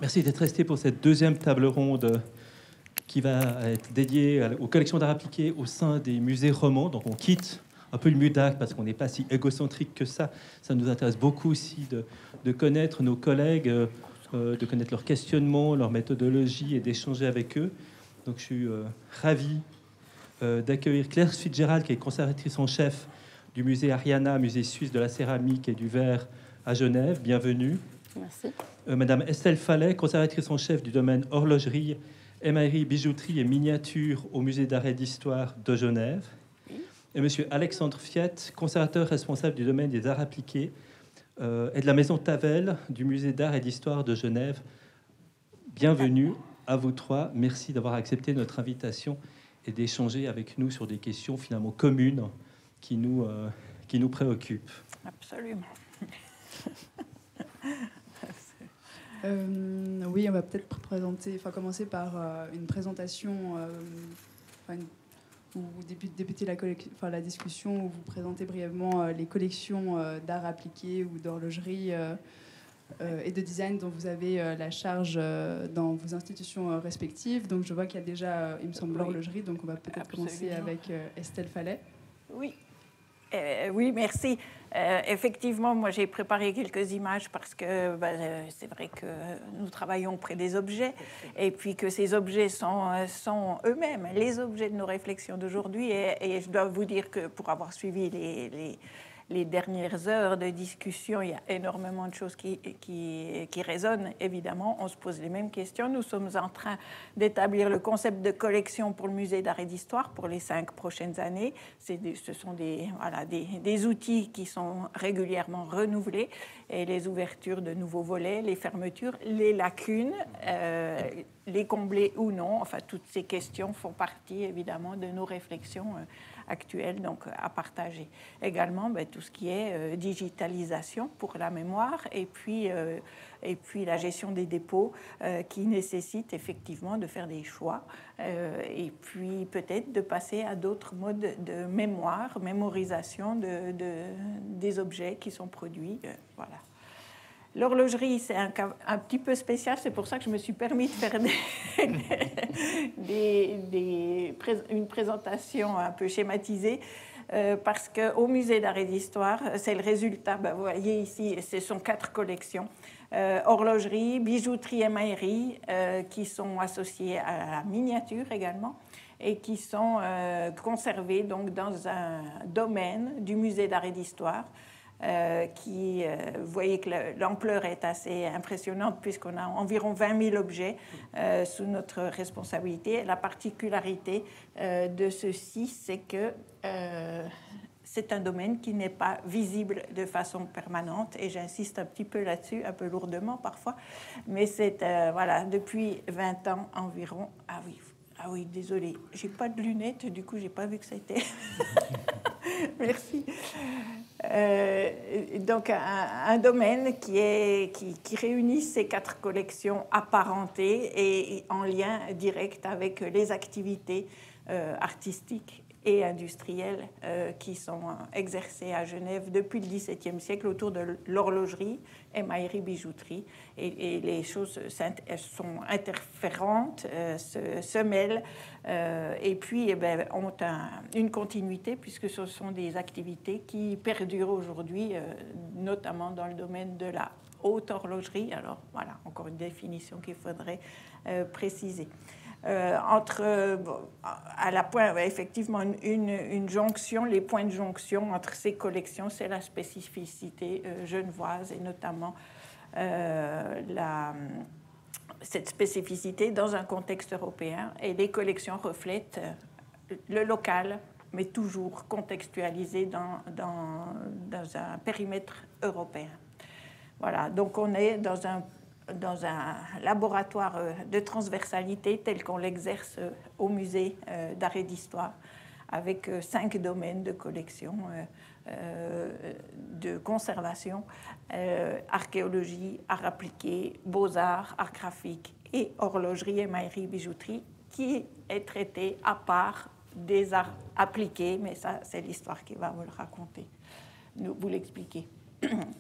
Merci d'être resté pour cette deuxième table ronde qui va être dédiée aux collections d'art appliqué au sein des musées romans. Donc on quitte un peu le MUDAC parce qu'on n'est pas si égocentrique que ça. Ça nous intéresse beaucoup aussi de connaître nos collègues, de connaître leurs questionnements, leur méthodologie et d'échanger avec eux. Donc je suis ravi d'accueillir Claire Fitzgerald, qui est conservatrice en chef du musée Ariana, musée suisse de la céramique et du verre à Genève. Bienvenue. Merci. Madame Estelle Fallet, conservatrice en chef du domaine horlogerie, émaillerie, bijouterie et miniature au musée d'art et d'histoire de Genève. Et monsieur Alexandre Fiette, conservateur responsable du domaine des arts appliqués et de la maison Tavel du musée d'art et d'histoire de Genève. Bienvenue à vous trois. Merci d'avoir accepté notre invitation et d'échanger avec nous sur des questions finalement communes qui nous préoccupent. Absolument. Oui, on va peut-être commencer par une présentation où vous débutez la discussion, où vous présentez brièvement les collections d'art appliqué ou d'horlogerie et de design dont vous avez la charge dans vos institutions respectives. Donc je vois qu'il y a déjà, il me semble, l'horlogerie, donc on va peut-être commencer avec Estelle Fallet. Oui. Oui, merci. Effectivement, moi j'ai préparé quelques images parce que c'est vrai que nous travaillons auprès des objets et puis que ces objets sont eux-mêmes les objets de nos réflexions d'aujourd'hui. Et je dois vous dire que pour avoir suivi les dernières heures de discussion, il y a énormément de choses qui résonnent, évidemment. On se pose les mêmes questions. Nous sommes en train d'établir le concept de collection pour le musée d'art et d'histoire pour les 5 prochaines années. Ce sont des outils qui sont régulièrement renouvelés, et les ouvertures de nouveaux volets, les fermetures, les lacunes, les combler ou non. Enfin, toutes ces questions font partie, évidemment, de nos réflexions actuelles, donc à partager. Également, tout ce qui est digitalisation pour la mémoire et puis la gestion des dépôts qui nécessite effectivement de faire des choix et puis peut-être de passer à d'autres modes de mémoire, mémorisation des objets qui sont produits. Voilà. L'horlogerie, c'est un cas un petit peu spécial, c'est pour ça que je me suis permis de faire une présentation un peu schématisée, parce qu'au musée d'art et d'histoire, c'est le résultat, vous voyez ici, ce sont 4 collections, horlogerie, bijouterie, émaillerie, qui sont associées à la miniature également, et qui sont conservées donc, dans un domaine du musée d'art et d'histoire, vous voyez que l'ampleur est assez impressionnante puisqu'on a environ 20 000 objets sous notre responsabilité. La particularité de ceci, c'est que c'est un domaine qui n'est pas visible de façon permanente, et j'insiste un petit peu là-dessus, un peu lourdement parfois, mais c'est depuis 20 ans environ. Ah oui, désolée, j'ai pas de lunettes, du coup j'ai pas vu que c'était. Merci. Donc un domaine qui réunit ces 4 collections apparentées et en lien direct avec les activités artistiques et industrielles qui sont exercées à Genève depuis le XVIIe siècle autour de l'horlogerie, émaillerie, bijouterie. Et les choses sont interférentes, se mêlent, et puis ont une continuité, puisque ce sont des activités qui perdurent aujourd'hui, notamment dans le domaine de la haute horlogerie. Alors voilà, encore une définition qu'il faudrait préciser. Effectivement, une jonction, les points de jonction entre ces collections, c'est la spécificité genevoise, et notamment cette spécificité dans un contexte européen. Et les collections reflètent le local, mais toujours contextualisé dans un périmètre européen. Voilà, donc on est dans un laboratoire de transversalité tel qu'on l'exerce au musée d'art et d'histoire, avec 5 domaines de collection, de conservation, archéologie, art appliqué, beaux-arts, art graphique et horlogerie, émaillerie, bijouterie, qui est traité à part des arts appliqués, mais ça c'est l'histoire qui va vous le raconter, vous l'expliquer.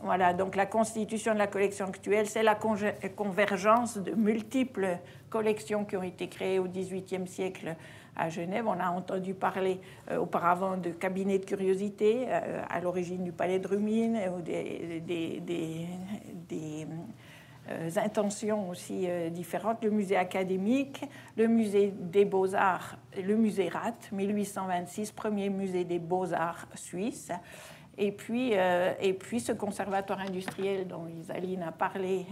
Voilà, donc la constitution de la collection actuelle, c'est la convergence de multiples collections qui ont été créées au XVIIIe siècle à Genève. On a entendu parler auparavant de cabinets de curiosité à l'origine du palais de Rumine, ou des intentions aussi différentes. Le musée académique, le musée des beaux-arts, le musée Rath, 1826, premier musée des beaux-arts suisses. Et puis ce conservatoire industriel dont Isaline a parlé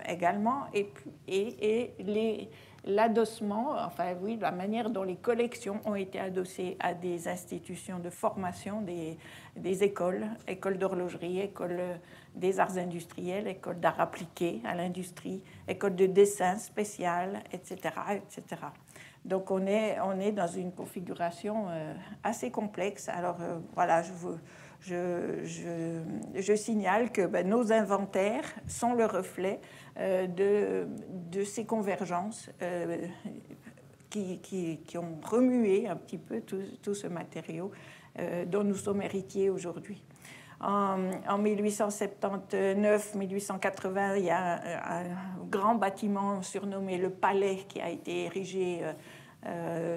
également, et l'adossement, enfin oui, la manière dont les collections ont été adossées à des institutions de formation, des écoles d'horlogerie, écoles des arts industriels, écoles d'art appliqué à l'industrie, écoles de dessin spécial, etc., etc. Donc on est dans une configuration assez complexe. Alors voilà, je signale que nos inventaires sont le reflet de ces convergences qui ont remué un petit peu tout ce matériau dont nous sommes héritiers aujourd'hui. En 1879-1880, il y a un grand bâtiment surnommé le Palais qui a été érigé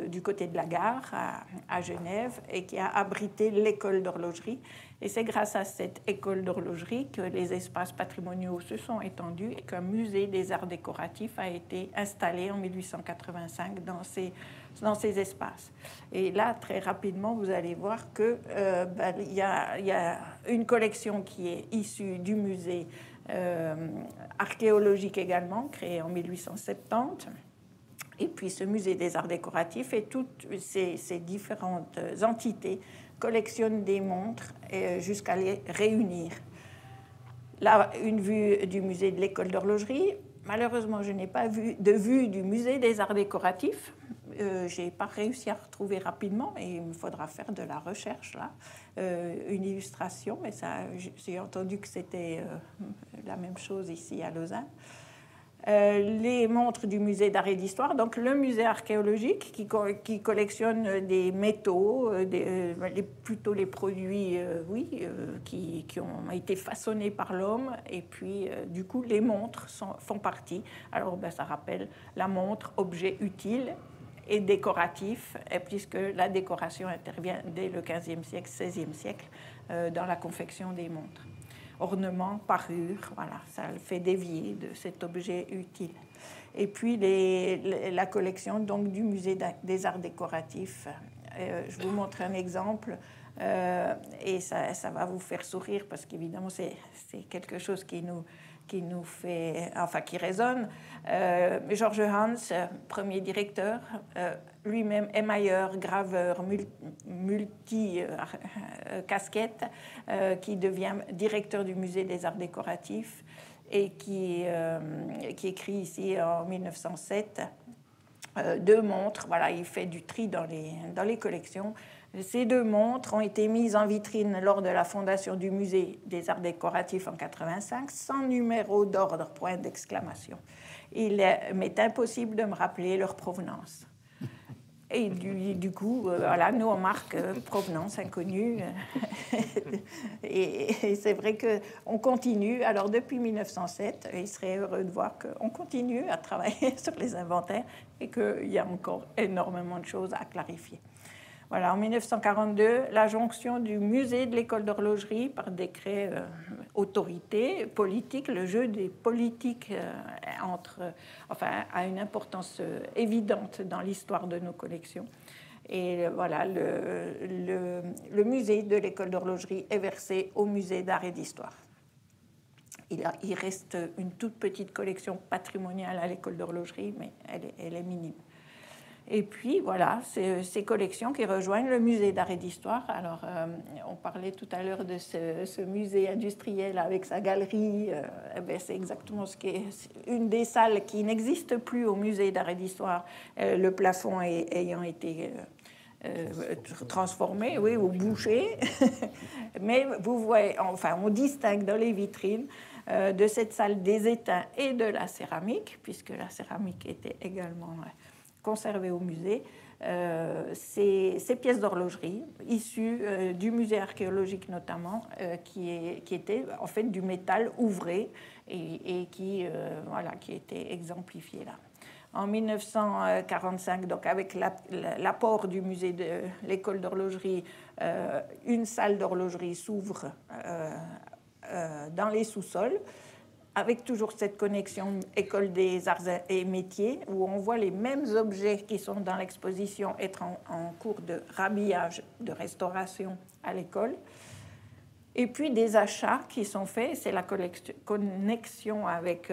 du côté de la gare à Genève et qui a abrité l'école d'horlogerie. Et c'est grâce à cette école d'horlogerie que les espaces patrimoniaux se sont étendus et qu'un musée des arts décoratifs a été installé en 1885 dans ces espaces. Et là, très rapidement, vous allez voir qu'il y a une collection qui est issue du musée archéologique également, créé en 1870. Et puis ce musée des arts décoratifs et toutes ces différentes entités collectionnent des montres jusqu'à les réunir. Là, une vue du musée de l'école d'horlogerie. Malheureusement, je n'ai pas vu de vue du musée des arts décoratifs. Je n'ai pas réussi à retrouver rapidement et il me faudra faire de la recherche là. Une illustration, mais ça, j'ai entendu que c'était la même chose ici à Lausanne. Les montres du musée d'art et d'histoire, donc le musée archéologique qui collectionne des métaux, plutôt les produits qui ont été façonnés par l'homme, et puis du coup les montres font partie. Alors ça rappelle la montre, objet utile et décoratif, puisque la décoration intervient dès le XVe siècle, XVIe siècle dans la confection des montres. Ornements, parures, voilà, ça le fait dévier de cet objet utile. Et puis la collection donc, du musée des arts décoratifs. Je vous montre un exemple et ça va vous faire sourire parce qu'évidemment c'est quelque chose qui nous fait, enfin qui résonne. George Hans, premier directeur, lui-même émailleur, graveur, multi-casquette, qui devient directeur du musée des arts décoratifs et qui écrit ici en 1907 deux montres. Voilà, il fait du tri dans les collections. Ces deux montres ont été mises en vitrine lors de la fondation du musée des arts décoratifs en 1985, sans numéro d'ordre, point d'exclamation. Il m'est impossible de me rappeler leur provenance. Et du coup, voilà, nous on marque provenance inconnue. Et c'est vrai qu'on continue. Alors depuis 1907, il serait heureux de voir qu'on continue à travailler sur les inventaires et qu'il y a encore énormément de choses à clarifier. Voilà, en 1942, la jonction du musée de l'école d'horlogerie par décret autorité politique, le jeu des politiques a une importance évidente dans l'histoire de nos collections. Et voilà, le musée de l'école d'horlogerie est versé au musée d'art et d'histoire. Il reste une toute petite collection patrimoniale à l'école d'horlogerie, mais elle est minime. Et puis, voilà, ces collections qui rejoignent le musée d'art et d'histoire. Alors, on parlait tout à l'heure de ce musée industriel avec sa galerie. C'est exactement ce qui est une des salles qui n'existe plus au musée d'art et d'histoire, le plafond ayant été transformé, oui, ou bouché. Mais vous voyez, enfin, on distingue dans les vitrines de cette salle des étains et de la céramique, puisque la céramique était également conservées au musée ces pièces d'horlogerie issues du musée archéologique notamment, qui étaient en fait du métal ouvré et qui était exemplifié là. En 1945, donc avec l'apport du musée de l'école d'horlogerie, une salle d'horlogerie s'ouvre dans les sous-sols, avec toujours cette connexion École des arts et métiers, où on voit les mêmes objets qui sont dans l'exposition être en cours de rhabillage, de restauration à l'école. Et puis des achats qui sont faits, c'est la connexion avec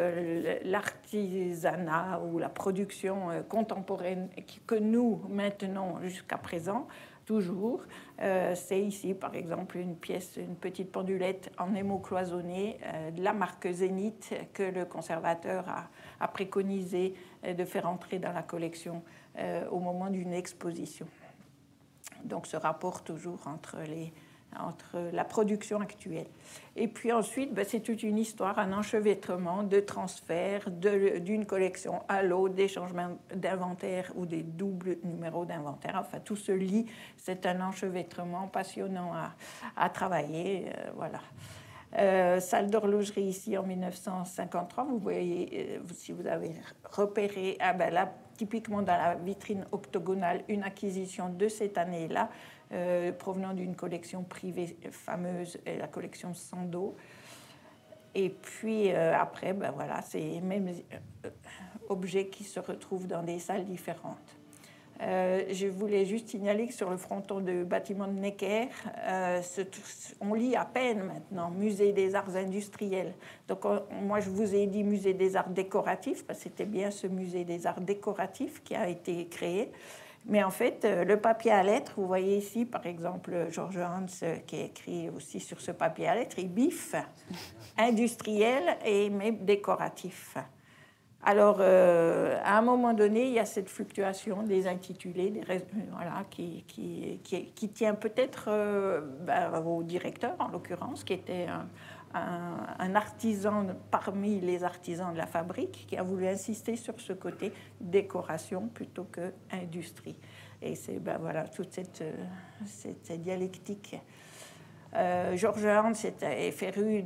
l'artisanat ou la production contemporaine que nous maintenons jusqu'à présent, toujours. C'est ici, par exemple, une petite pendulette en émaux cloisonnés de la marque Zénith que le conservateur a préconisé de faire entrer dans la collection au moment d'une exposition. Donc ce rapport toujours entre la production actuelle. Et puis ensuite, c'est toute une histoire, un enchevêtrement de transfert d'une collection à l'autre, des changements d'inventaire ou des doubles numéros d'inventaire. Enfin, tout se lie. C'est un enchevêtrement passionnant à travailler. Voilà. Salle d'horlogerie ici en 1953. Vous voyez, si vous avez repéré, là, typiquement dans la vitrine octogonale, une acquisition de cette année-là, provenant d'une collection privée fameuse, la collection Sandeau. Et puis après, voilà, c'est les mêmes objets qui se retrouvent dans des salles différentes. Je voulais juste signaler que sur le fronton de bâtiment de Necker, on lit à peine maintenant Musée des arts industriels. Donc moi je vous ai dit Musée des arts décoratifs, parce que c'était bien ce Musée des arts décoratifs qui a été créé. Mais en fait, le papier à lettres, vous voyez ici, par exemple, George Hans, qui a écrit aussi sur ce papier à lettres, il biffe industriel et même décoratif. Alors, à un moment donné, il y a cette fluctuation des intitulés, voilà, qui tient peut-être au directeur, en l'occurrence, qui était un artisan parmi les artisans de la fabrique, qui a voulu insister sur ce côté décoration plutôt que industrie. Et c'est voilà, toute cette dialectique. George Hans est féru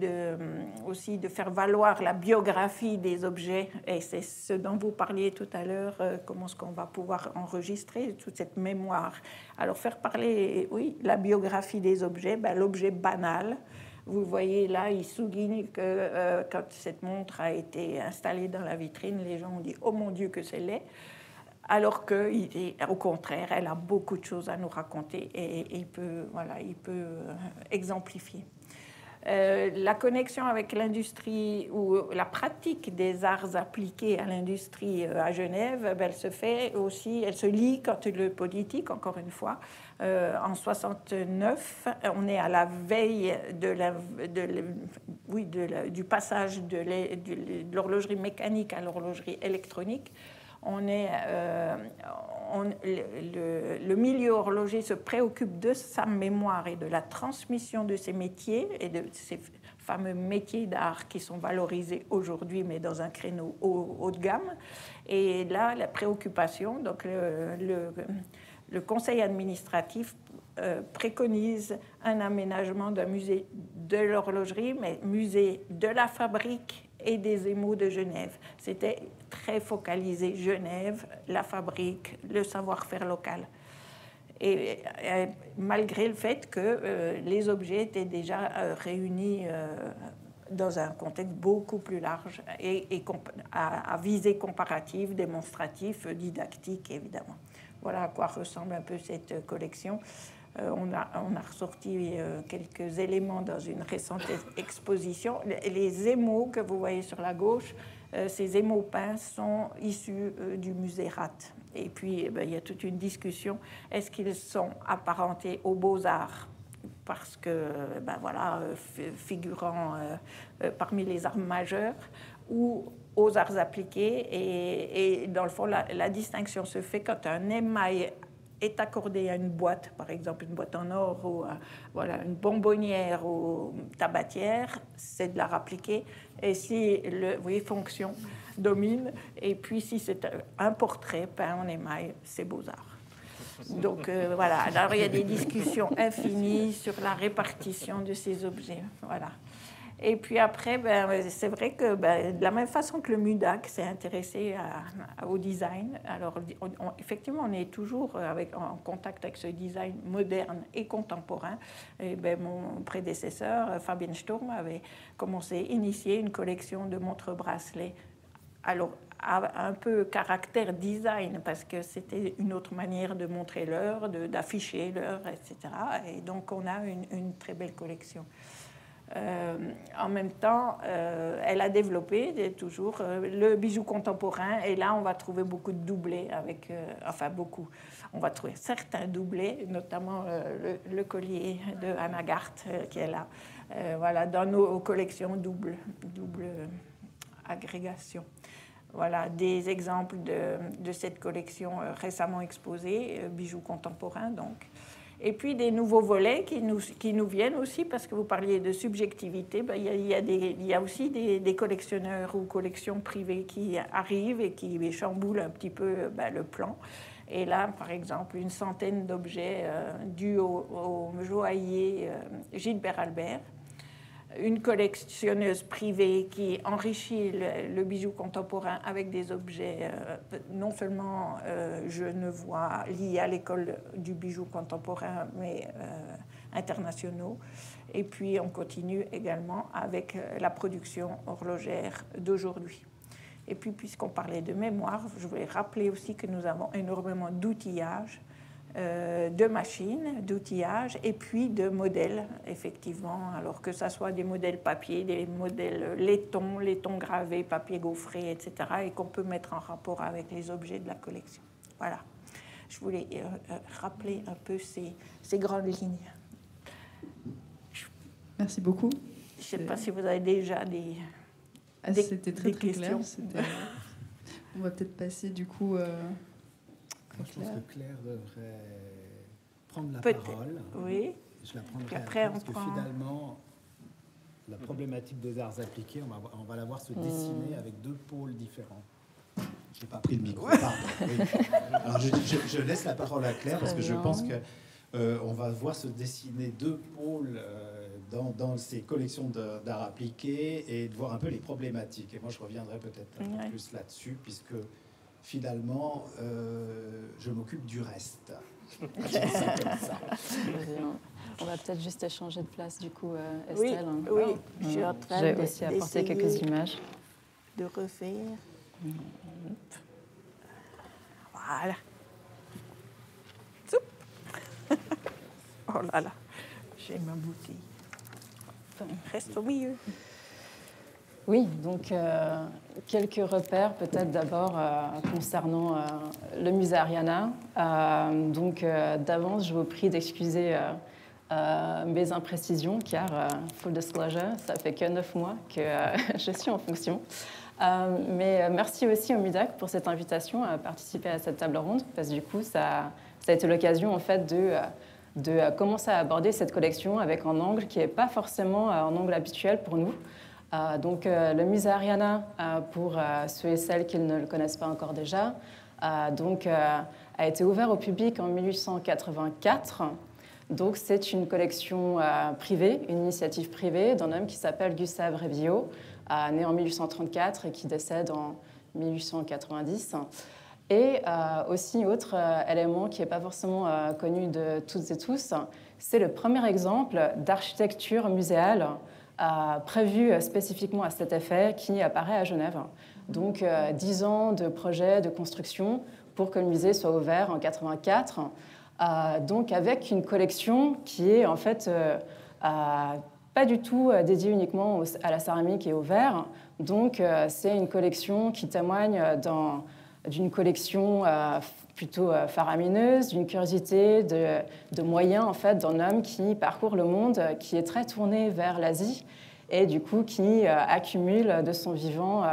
aussi de faire valoir la biographie des objets, et c'est ce dont vous parliez tout à l'heure, comment est-ce qu'on va pouvoir enregistrer toute cette mémoire. Alors faire parler, oui, la biographie des objets, l'objet banal. Vous voyez là, il souligne que quand cette montre a été installée dans la vitrine, les gens ont dit « Oh mon Dieu, que c'est laid !» Alors qu'au contraire, elle a beaucoup de choses à nous raconter et il peut exemplifier. La connexion avec l'industrie ou la pratique des arts appliqués à l'industrie à Genève, elle se fait aussi, elle se lie quand le politique, encore une fois. En 69, on est à la veille du passage de l'horlogerie mécanique à l'horlogerie électronique. Le milieu horloger se préoccupe de sa mémoire et de la transmission de ses métiers et de ces fameux métiers d'art qui sont valorisés aujourd'hui, mais dans un créneau haut de gamme. Et là, la préoccupation, donc le conseil administratif préconise un aménagement d'un musée de l'horlogerie, mais musée de la fabrique et des émaux de Genève. C'était très focalisé Genève, la fabrique, le savoir-faire local. Et malgré le fait que les objets étaient déjà réunis dans un contexte beaucoup plus large et à visée comparative, démonstrative, didactique, évidemment. Voilà à quoi ressemble un peu cette collection. On a ressorti quelques éléments dans une récente exposition. Les émaux que vous voyez sur la gauche, ces émaux peints sont issus du musée Rath. Et puis, il y a toute une discussion. Est-ce qu'ils sont apparentés aux beaux-arts ? Parce que, figurant parmi les arts majeurs, ou aux arts appliqués. Et dans le fond, la distinction se fait quand un émail est accordé à une boîte, par exemple une boîte en or ou voilà, une bonbonnière ou tabatière, c'est de l'art appliqué. Et si fonction domine, et puis si c'est un portrait peint en émail, c'est beaux-arts. Donc voilà, alors il y a des discussions infinies sur la répartition de ces objets. Voilà. Et puis après, c'est vrai que de la même façon que le MUDAC s'est intéressé au design, alors effectivement, on est toujours en contact avec ce design moderne et contemporain. Et mon prédécesseur, Fabien Sturm, avait commencé à initier une collection de montres-bracelets. Alors, un peu caractère design, parce que c'était une autre manière de montrer l'heure, d'afficher l'heure, etc. Et donc, on a une très belle collection. En même temps, elle a développé toujours le bijou contemporain, et là on va trouver beaucoup de doublés beaucoup. On va trouver certains doublés, notamment le collier de Anna Garth qui est là, voilà, dans nos collections double agrégation. Voilà des exemples de cette collection récemment exposée, bijoux contemporains donc. Et puis des nouveaux volets qui nous viennent aussi, parce que vous parliez de subjectivité, il y a aussi des collectionneurs ou collections privées qui arrivent et qui chamboulent un petit peu le plan. Et là, par exemple, une centaine d'objets dus au joaillier Gilbert Albert, une collectionneuse privée qui enrichit le bijou contemporain avec des objets non seulement genevois liés à l'école du bijou contemporain, mais internationaux. Et puis on continue également avec la production horlogère d'aujourd'hui. Et puis, puisqu'on parlait de mémoire, je voulais rappeler aussi que nous avons énormément d'outillage, de machines, d'outillage et puis de modèles, effectivement, alors que ce soit des modèles papier, des modèles laiton gravés, papier gaufré, etc., et qu'on peut mettre en rapport avec les objets de la collection. Voilà. Je voulais rappeler un peu ces grandes lignes. Merci beaucoup. Je ne sais pas si vous avez déjà des c'était très questions. Clair. On va peut-être passer du coup... Je pense que Claire devrait prendre la parole. Oui. Je la prendrai après, parce que finalement, la problématique des arts appliqués, on va la voir se dessiner avec deux pôles différents. Je n'ai pas pris le micro, pardon. Oui. Alors je laisse la parole à Claire parce que je pense qu'on va voir se dessiner deux pôles dans ces collections d'art appliqué et de voir un peu les problématiques. Et moi, je reviendrai peut-être un peu plus là-dessus, puisque finalement, je m'occupe du reste. Comme ça. On va peut-être juste échanger de place, du coup, Estelle. Oui, je suis en train J'ai aussi apporté quelques images. De refaire. Voilà. Soup. Oh là là, j'ai ma bouteille. Reste au milieu. Oui, donc quelques repères peut-être d'abord concernant le musée Ariana. Donc d'avance, je vous prie d'excuser mes imprécisions car, full disclosure, ça fait que 9 mois que je suis en fonction. Mais merci aussi au MUDAC pour cette invitation à participer à cette table ronde, parce que du coup, ça a été l'occasion en fait de commencer à aborder cette collection avec un angle qui n'est pas forcément un angle habituel pour nous. Donc le musée Ariana, pour ceux et celles qui ne le connaissent pas encore déjà, a été ouvert au public en 1884. Donc c'est une collection privée, une initiative privée d'un homme qui s'appelle Gustave Revillot, né en 1834 et qui décède en 1890. Et aussi, autre élément qui n'est pas forcément connu de toutes et tous, c'est le premier exemple d'architecture muséale prévu spécifiquement à cet effet qui apparaît à Genève. Donc 10 ans de projet de construction pour que le musée soit ouvert en 84, donc avec une collection qui est en fait pas du tout dédiée uniquement à la céramique et au verre. Donc c'est une collection qui témoigne d'une collection plutôt faramineuse, d'une curiosité, de moyens en fait d'un homme qui parcourt le monde, qui est très tourné vers l'Asie et du coup qui accumule de son vivant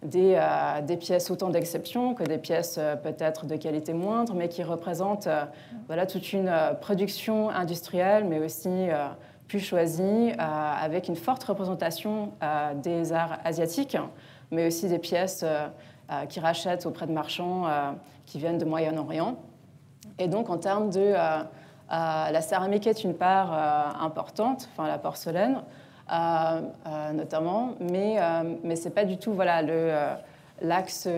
des pièces autant d'exception que des pièces peut-être de qualité moindre, mais qui représentent voilà, toute une production industrielle, mais aussi plus choisie, avec une forte représentation des arts asiatiques, mais aussi des pièces qui rachètent auprès de marchands qui viennent de Moyen-Orient. Et donc, en termes de... la céramique est une part importante, enfin la porcelaine notamment, mais ce n'est pas du tout voilà, l'axe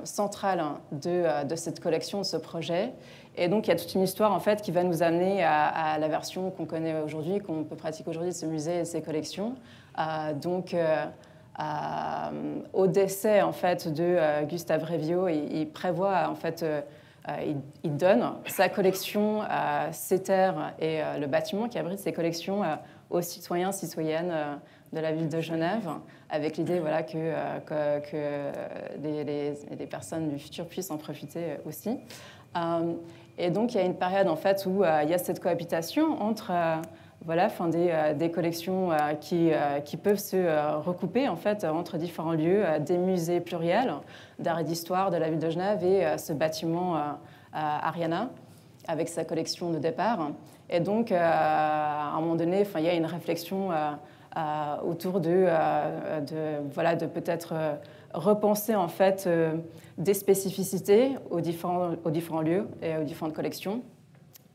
central de cette collection, de ce projet. Et donc, il y a toute une histoire en fait, qui va nous amener à la version qu'on connaît aujourd'hui, qu'on peut pratiquer aujourd'hui de ce musée et de ses collections. Au décès en fait, de Gustave Revio, il prévoit en fait... il donne sa collection, ses terres et le bâtiment qui abrite ses collections aux citoyens, citoyennes de la ville de Genève, avec l'idée voilà, que les personnes du futur puissent en profiter aussi. Et donc, il y a une période en fait, où il y a cette cohabitation entre voilà, des collections qui peuvent se recouper en fait, entre différents lieux, des musées pluriels d'art et d'histoire de la ville de Genève et ce bâtiment Ariana avec sa collection de départ. Et donc, à un moment donné, il y a une réflexion autour de peut-être repenser en fait, des spécificités aux différents lieux et aux différentes collections.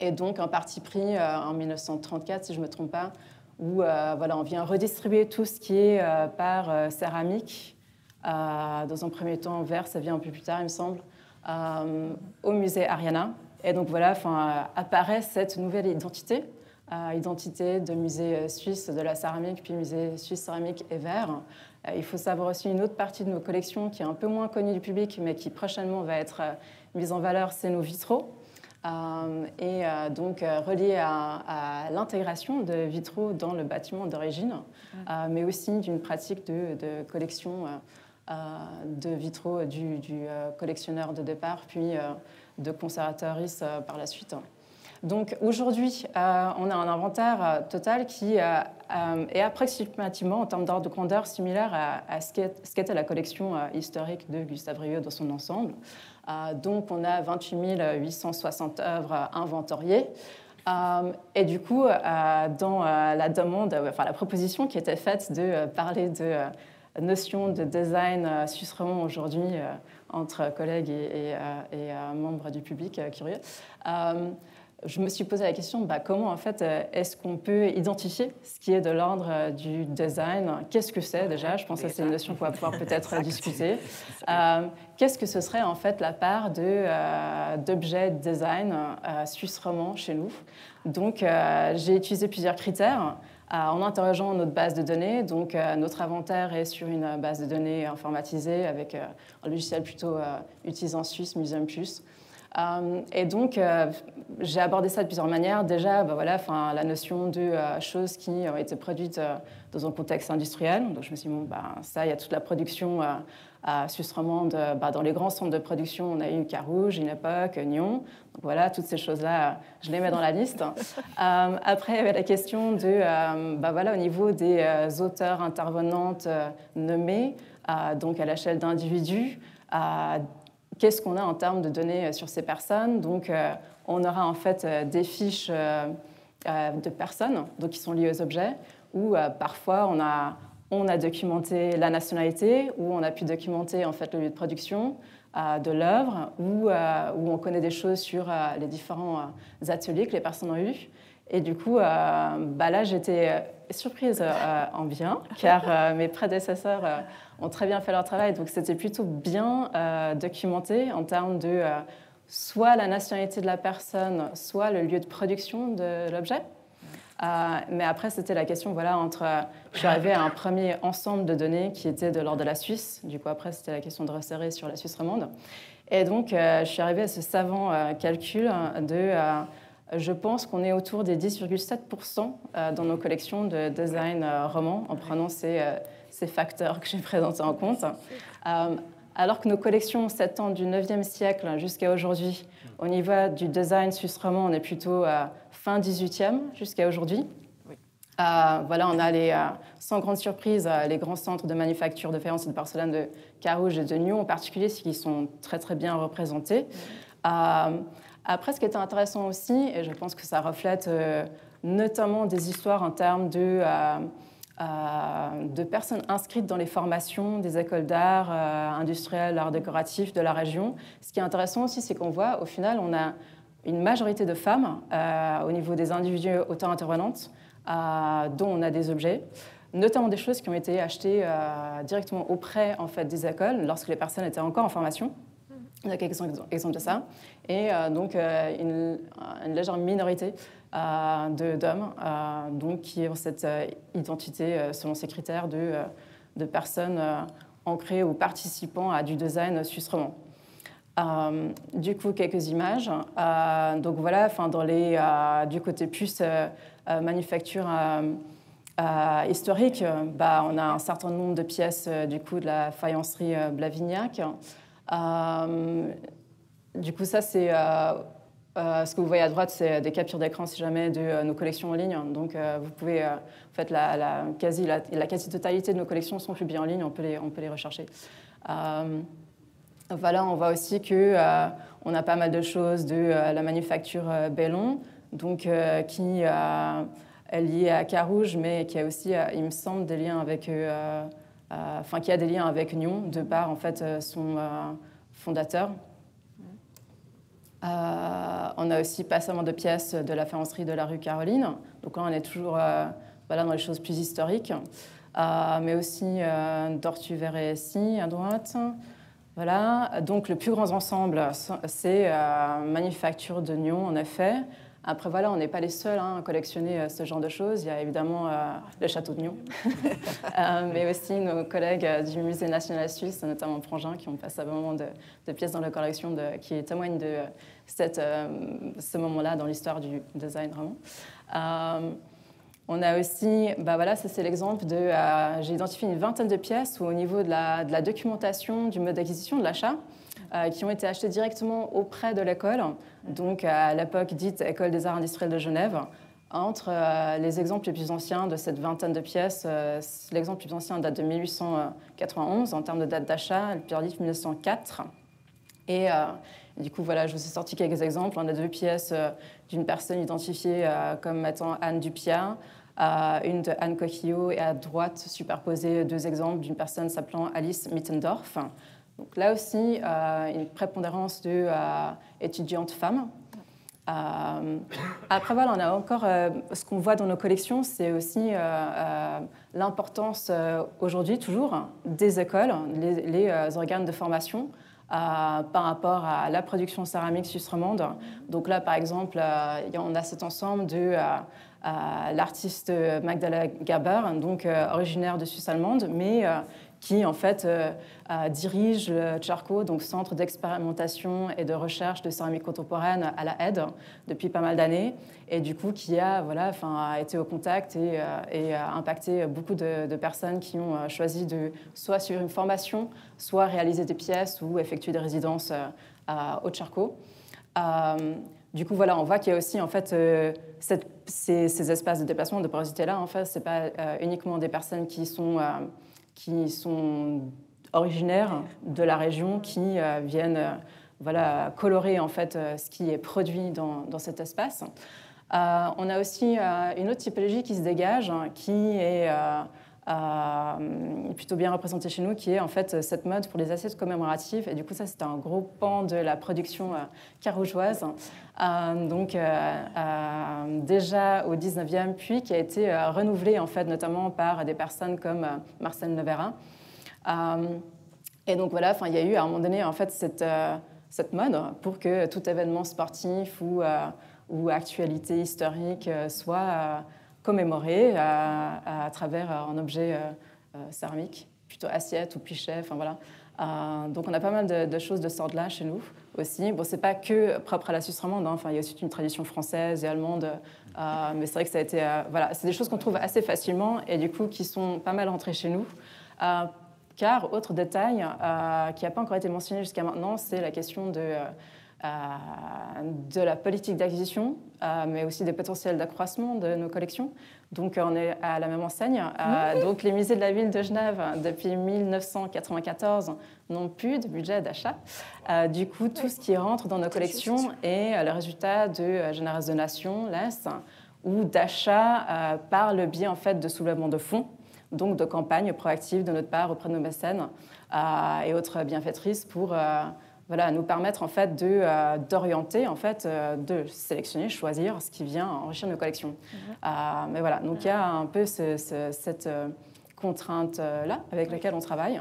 Et donc, un parti pris en 1934, si je ne me trompe pas, où voilà, on vient redistribuer tout ce qui est par céramique, dans un premier temps vert, ça vient un peu plus tard, il me semble, au musée Ariana. Et donc voilà, apparaît cette nouvelle identité de musée suisse de la céramique, puis musée suisse céramique et verre. Il faut savoir aussi une autre partie de nos collections qui est un peu moins connue du public, mais qui prochainement va être mise en valeur, c'est nos vitraux. Donc relié à l'intégration de vitraux dans le bâtiment d'origine, mais aussi d'une pratique de collection de vitraux du collectionneur de départ, puis de conservatrice par la suite. Donc aujourd'hui, on a un inventaire total qui est approximativement, en termes d'ordre de grandeur, similaire à ce qu'était la collection historique de Gustave Revio dans son ensemble. Donc on a 28 860 œuvres inventoriées. Et du coup, dans la demande, la proposition qui était faite de parler de notion de design suisse romand aujourd'hui entre collègues et membres du public curieux, je me suis posé la question, comment en fait est-ce qu'on peut identifier ce qui est de l'ordre du design? Qu'est-ce que c'est déjà? Je pense que c'est une notion qu'on va pouvoir peut-être discuter. Qu'est-ce que ce serait en fait la part d'objets de design suisse romand chez nous? Donc j'ai utilisé plusieurs critères en interrogeant notre base de données. Donc notre inventaire est sur une base de données informatisée avec un logiciel plutôt utilisé en Suisse, Museum Plus. Et donc, j'ai abordé ça de plusieurs manières. Déjà, la notion de choses qui ont été produites dans un contexte industriel. Donc, je me suis dit, ça, il y a toute la production suisse romande. Dans les grands centres de production, on a eu Carouge, une époque, Nyon. Donc, voilà, toutes ces choses-là, je les mets dans la liste. Après, il y avait la question de, au niveau des auteurs intervenantes nommés, donc à l'échelle d'individus, qu'est-ce qu'on a en termes de données sur ces personnes? Donc, on aura en fait des fiches de personnes donc, qui sont liées aux objets, où parfois on a documenté la nationalité, où on a pu documenter en fait, le lieu de production de l'œuvre, où on connaît des choses sur les différents ateliers que les personnes ont eus. Et du coup, là, j'étais surprise en bien, car mes prédécesseurs ont très bien fait leur travail. Donc, c'était plutôt bien documenté en termes de soit la nationalité de la personne, soit le lieu de production de l'objet. Mais après, c'était la question, je suis arrivée à un premier ensemble de données qui était de l'ordre de la Suisse. Du coup, après, c'était la question de resserrer sur la Suisse romande. Et donc, je suis arrivée à ce savant calcul de... je pense qu'on est autour des 10,7% dans nos collections de design roman, en prenant ces facteurs que j'ai présentés en compte. Alors que nos collections s'étendent du 9e siècle jusqu'à aujourd'hui, au niveau du design suisse roman, on est plutôt fin 18e jusqu'à aujourd'hui. Oui. Voilà, on a sans grande surprise les grands centres de manufacture de faïence et de porcelaine de Carouge et de Nyon en particulier, qui sont très très bien représentés. Après, ce qui était intéressant aussi, et je pense que ça reflète notamment des histoires en termes de personnes inscrites dans les formations des écoles d'art industriel, art décoratif de la région. Ce qui est intéressant aussi, c'est qu'on voit, au final, on a une majorité de femmes au niveau des individus auteurs-intervenantes dont on a des objets, notamment des choses qui ont été achetées directement auprès en fait, des écoles lorsque les personnes étaient encore en formation. Il y a quelques exemples de ça. Et donc, une légère minorité d'hommes donc, qui ont cette identité, selon ces critères, de personnes ancrées ou participant à du design suisse romand. Du coup, quelques images. Donc voilà, du côté plus manufacture historique, on a un certain nombre de pièces du coup, de la faïencerie Blavignac. Du coup, ça, c'est ce que vous voyez à droite, c'est des captures d'écran, si jamais, de nos collections en ligne. Donc, vous pouvez, en fait, la quasi-totalité de nos collections sont publiées en ligne, on peut les rechercher. Voilà, on voit aussi que on a pas mal de choses de la manufacture Bellon, donc qui est liée à Carouge, mais qui a aussi, il me semble, des liens avec, qui a des liens avec Nyon, de par en fait son fondateur. On a aussi pas seulement de pièces de la faïencerie de la rue Caroline, donc là on est toujours voilà, dans les choses plus historiques, mais aussi d'Ortu-Verret ici à droite. Voilà, donc le plus grand ensemble, c'est Manufacture de Nyon, en effet. Après, voilà, on n'est pas les seuls à collectionner ce genre de choses. Il y a évidemment le château de Nyon, mais aussi nos collègues du Musée national suisse, notamment Prangin, qui ont passé un moment de pièces dans la collection qui témoignent de ce moment-là dans l'histoire du design, vraiment. On a aussi, voilà, ça c'est l'exemple de, j'ai identifié une vingtaine de pièces où au niveau de la documentation du mode d'acquisition, de l'achat, qui ont été achetées directement auprès de l'école, donc à l'époque dite École des Arts Industriels de Genève. Entre les exemples les plus anciens de cette vingtaine de pièces, l'exemple le plus ancien date de 1891 en termes de date d'achat, le plus tardif 1904. Et du coup, voilà, je vous ai sorti quelques exemples. On a deux pièces d'une personne identifiée comme étant Anne Dupia, une de Anne Coquillot, et à droite, superposés deux exemples d'une personne s'appelant Alice Mittendorf. Donc là aussi, une prépondérance d'étudiantes femmes. Après, voilà, on a encore ce qu'on voit dans nos collections, c'est aussi l'importance aujourd'hui, toujours, des écoles, les organes de formation par rapport à la production céramique suisse romande. Donc là, par exemple, on a cet ensemble de l'artiste Magdala Gerber, donc originaire de Suisse allemande, mais qui en fait dirige le Charco, donc Centre d'expérimentation et de recherche de céramique contemporaine à la Aide depuis pas mal d'années, et du coup qui a été au contact et a impacté beaucoup de personnes qui ont choisi de soit suivre une formation, soit réaliser des pièces ou effectuer des résidences au Charco. Du coup, voilà, on voit qu'il y a aussi en fait ces espaces de déplacement, de porosité-là. En fait, c'est pas uniquement des personnes qui sont originaires de la région, qui viennent colorer en fait ce qui est produit dans cet espace. On a aussi une autre typologie qui se dégage, qui est plutôt bien représentée chez nous, qui est en fait cette mode pour les assiettes commémoratives. Et du coup, ça, c'est un gros pan de la production carougeoise. Donc, déjà au 19e, puis qui a été renouvelé en fait, notamment par des personnes comme Marcel Nevera. Et donc voilà, il y a eu à un moment donné en fait cette mode pour que tout événement sportif ou actualité historique soit commémoré à travers un objet céramique, plutôt assiette ou pichet, voilà. Donc on a pas mal de choses de ce ordre-là chez nous aussi. Bon, c'est pas que propre à la Suisse romande, il y a aussi une tradition française et allemande, mais c'est vrai que ça a été, c'est des choses qu'on trouve assez facilement et du coup qui sont pas mal rentrées chez nous. Car, autre détail qui n'a pas encore été mentionné jusqu'à maintenant, c'est la question de la politique d'acquisition, mais aussi des potentiels d'accroissement de nos collections. Donc, on est à la même enseigne. Donc, les musées de la ville de Genève, depuis 1994, n'ont plus de budget d'achat. Du coup, tout ce qui rentre dans nos collections est le résultat de généreuse donations, ou d'achats par le biais en fait, de soulèvement de fonds, donc de campagnes proactives de notre part auprès de nos mécènes et autres bienfaitrices pour nous permettre en fait, d'orienter, en fait, de sélectionner, choisir ce qui vient enrichir nos collections. Mais voilà, donc il y a un peu cette contrainte-là avec laquelle on travaille,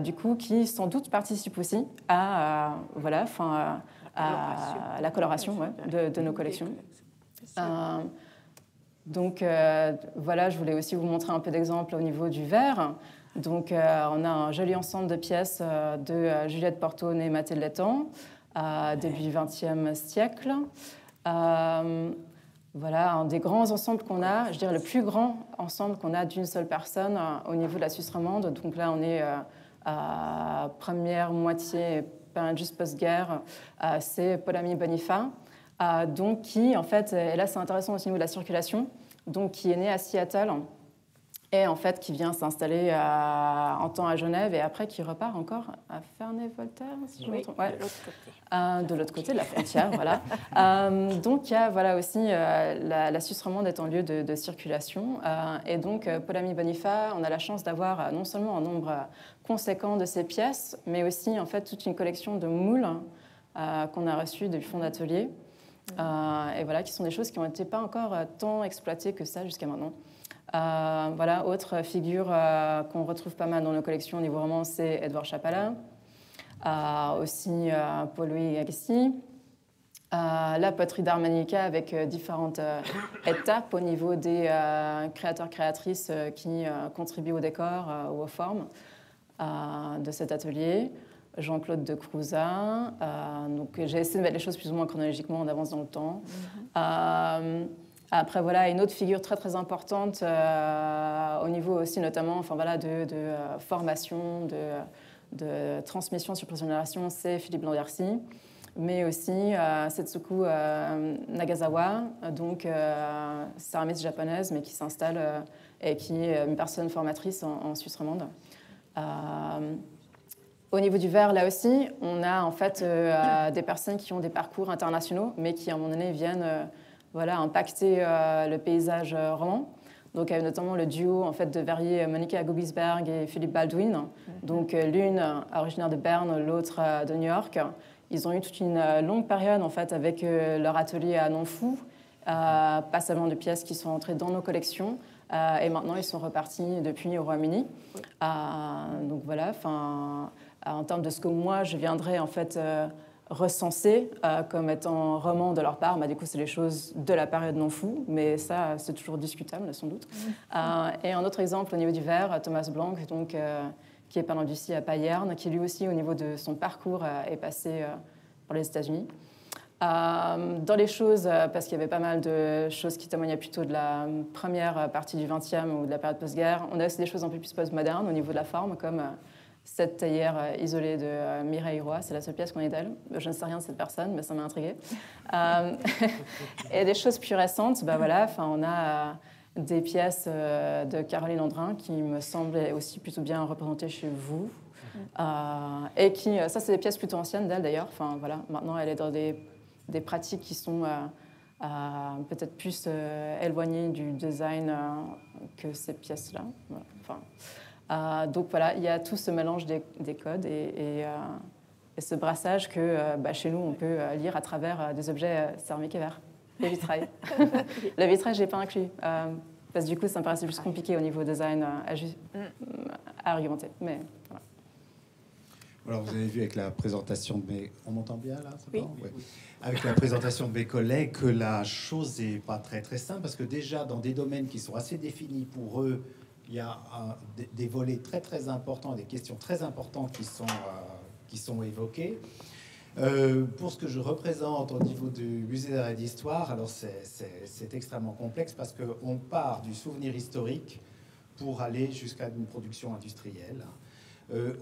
du coup, qui sans doute participe aussi à la coloration de nos collections. Donc voilà, je voulais aussi vous montrer un peu d'exemples au niveau du verre. Donc on a un joli ensemble de pièces de Juliette Portone et Mathilde Létang, début XXe siècle. Voilà, un des grands ensembles qu'on a, je dirais le plus grand ensemble qu'on a d'une seule personne au niveau de la Suisse romande. Donc là, on est à première moitié, juste post-guerre, c'est Paul-Ami Bonifa. Donc qui, en fait, et là c'est intéressant aussi au niveau de la circulation, donc qui est né à Seattle et en fait qui vient s'installer en temps à Genève et après qui repart encore à Ferney-Voltaire, si je me trompe. De l'autre côté de la frontière, voilà. Donc il y a voilà, aussi la Suisse romande est un lieu de circulation et donc Paul-Ami Bonifa, on a la chance d'avoir non seulement un nombre conséquent de ses pièces, mais aussi en fait toute une collection de moules qu'on a reçues du fonds d'atelier. Et voilà, qui sont des choses qui n'ont été pas encore tant exploitées que ça jusqu'à maintenant. Voilà, autre figure qu'on retrouve pas mal dans nos collections au niveau roman, c'est Edouard Chapala, aussi Paul-Louis Agassiz, la poterie d'Armanica avec différentes étapes au niveau des créateurs-créatrices qui contribuent au décor ou aux formes de cet atelier. Jean-Claude de Crouzat. Donc, j'ai essayé de mettre les choses plus ou moins chronologiquement, on avance dans le temps. Après, voilà, une autre figure très, très importante au niveau aussi notamment de formation, de transmission sur plusieurs générations, c'est Philippe Landercy, mais aussi Setsuko Nagasawa, donc céramiste japonaise, mais qui s'installe et qui est une personne formatrice en Suisse romande. Au niveau du verre, là aussi, on a en fait des personnes qui ont des parcours internationaux, mais qui, à un moment donné, viennent impacter le paysage roman. Donc, il y a notamment le duo en fait, de verriers Monica Guggisberg et Philippe Baldwin. Donc, l'une originaire de Berne, l'autre de New York. Ils ont eu toute une longue période en fait, avec leur atelier à Nanfou, pas seulement de pièces qui sont entrées dans nos collections. Et maintenant, ils sont repartis depuis au Royaume-Uni. Donc, voilà, en termes de ce que moi, je viendrais en fait recenser comme étant roman de leur part, du coup, c'est les choses de la période Nanfou, mais ça, c'est toujours discutable, sans doute. Et un autre exemple au niveau du verre, Thomas Blanc, donc, qui est peintre d'ici à Payerne, qui lui aussi, au niveau de son parcours, est passé par les États-Unis. Dans les choses, parce qu'il y avait pas mal de choses qui témoignaient plutôt de la première partie du XXe ou de la période post-guerre, on a aussi des choses un peu plus post-modernes au niveau de la forme, comme cette théière isolée de Mireille Roy, c'est la seule pièce qu'on ait d'elle. Je ne sais rien de cette personne, mais ça m'a intriguée. Et des choses plus récentes, on a des pièces de Caroline Andrin qui me semblaient aussi plutôt bien représentées chez vous. Et qui, ça, c'est des pièces plutôt anciennes d'elle d'ailleurs. Maintenant, elle est dans des pratiques qui sont peut-être plus éloignées du design que ces pièces-là. Donc voilà, il y a tout ce mélange des codes et ce brassage que chez nous, on peut lire à travers des objets céramiques et verts, les vitrails. Le vitrail, je n'ai pas inclus, parce que du coup, ça me paraissait plus compliqué au niveau design à argumenter. Mais, voilà. Alors, vous avez vu avec la présentation de mes... On m'entend bien, là? Oui. Ouais. Avec la présentation de mes collègues, que la chose n'est pas très, très simple, parce que déjà, dans des domaines qui sont assez définis pour eux, il y a des volets très, très importants, des questions très importantes qui sont évoquées. Pour ce que je représente au niveau du musée d'art et d'histoire, alors c'est extrêmement complexe parce qu'on part du souvenir historique pour aller jusqu'à une production industrielle.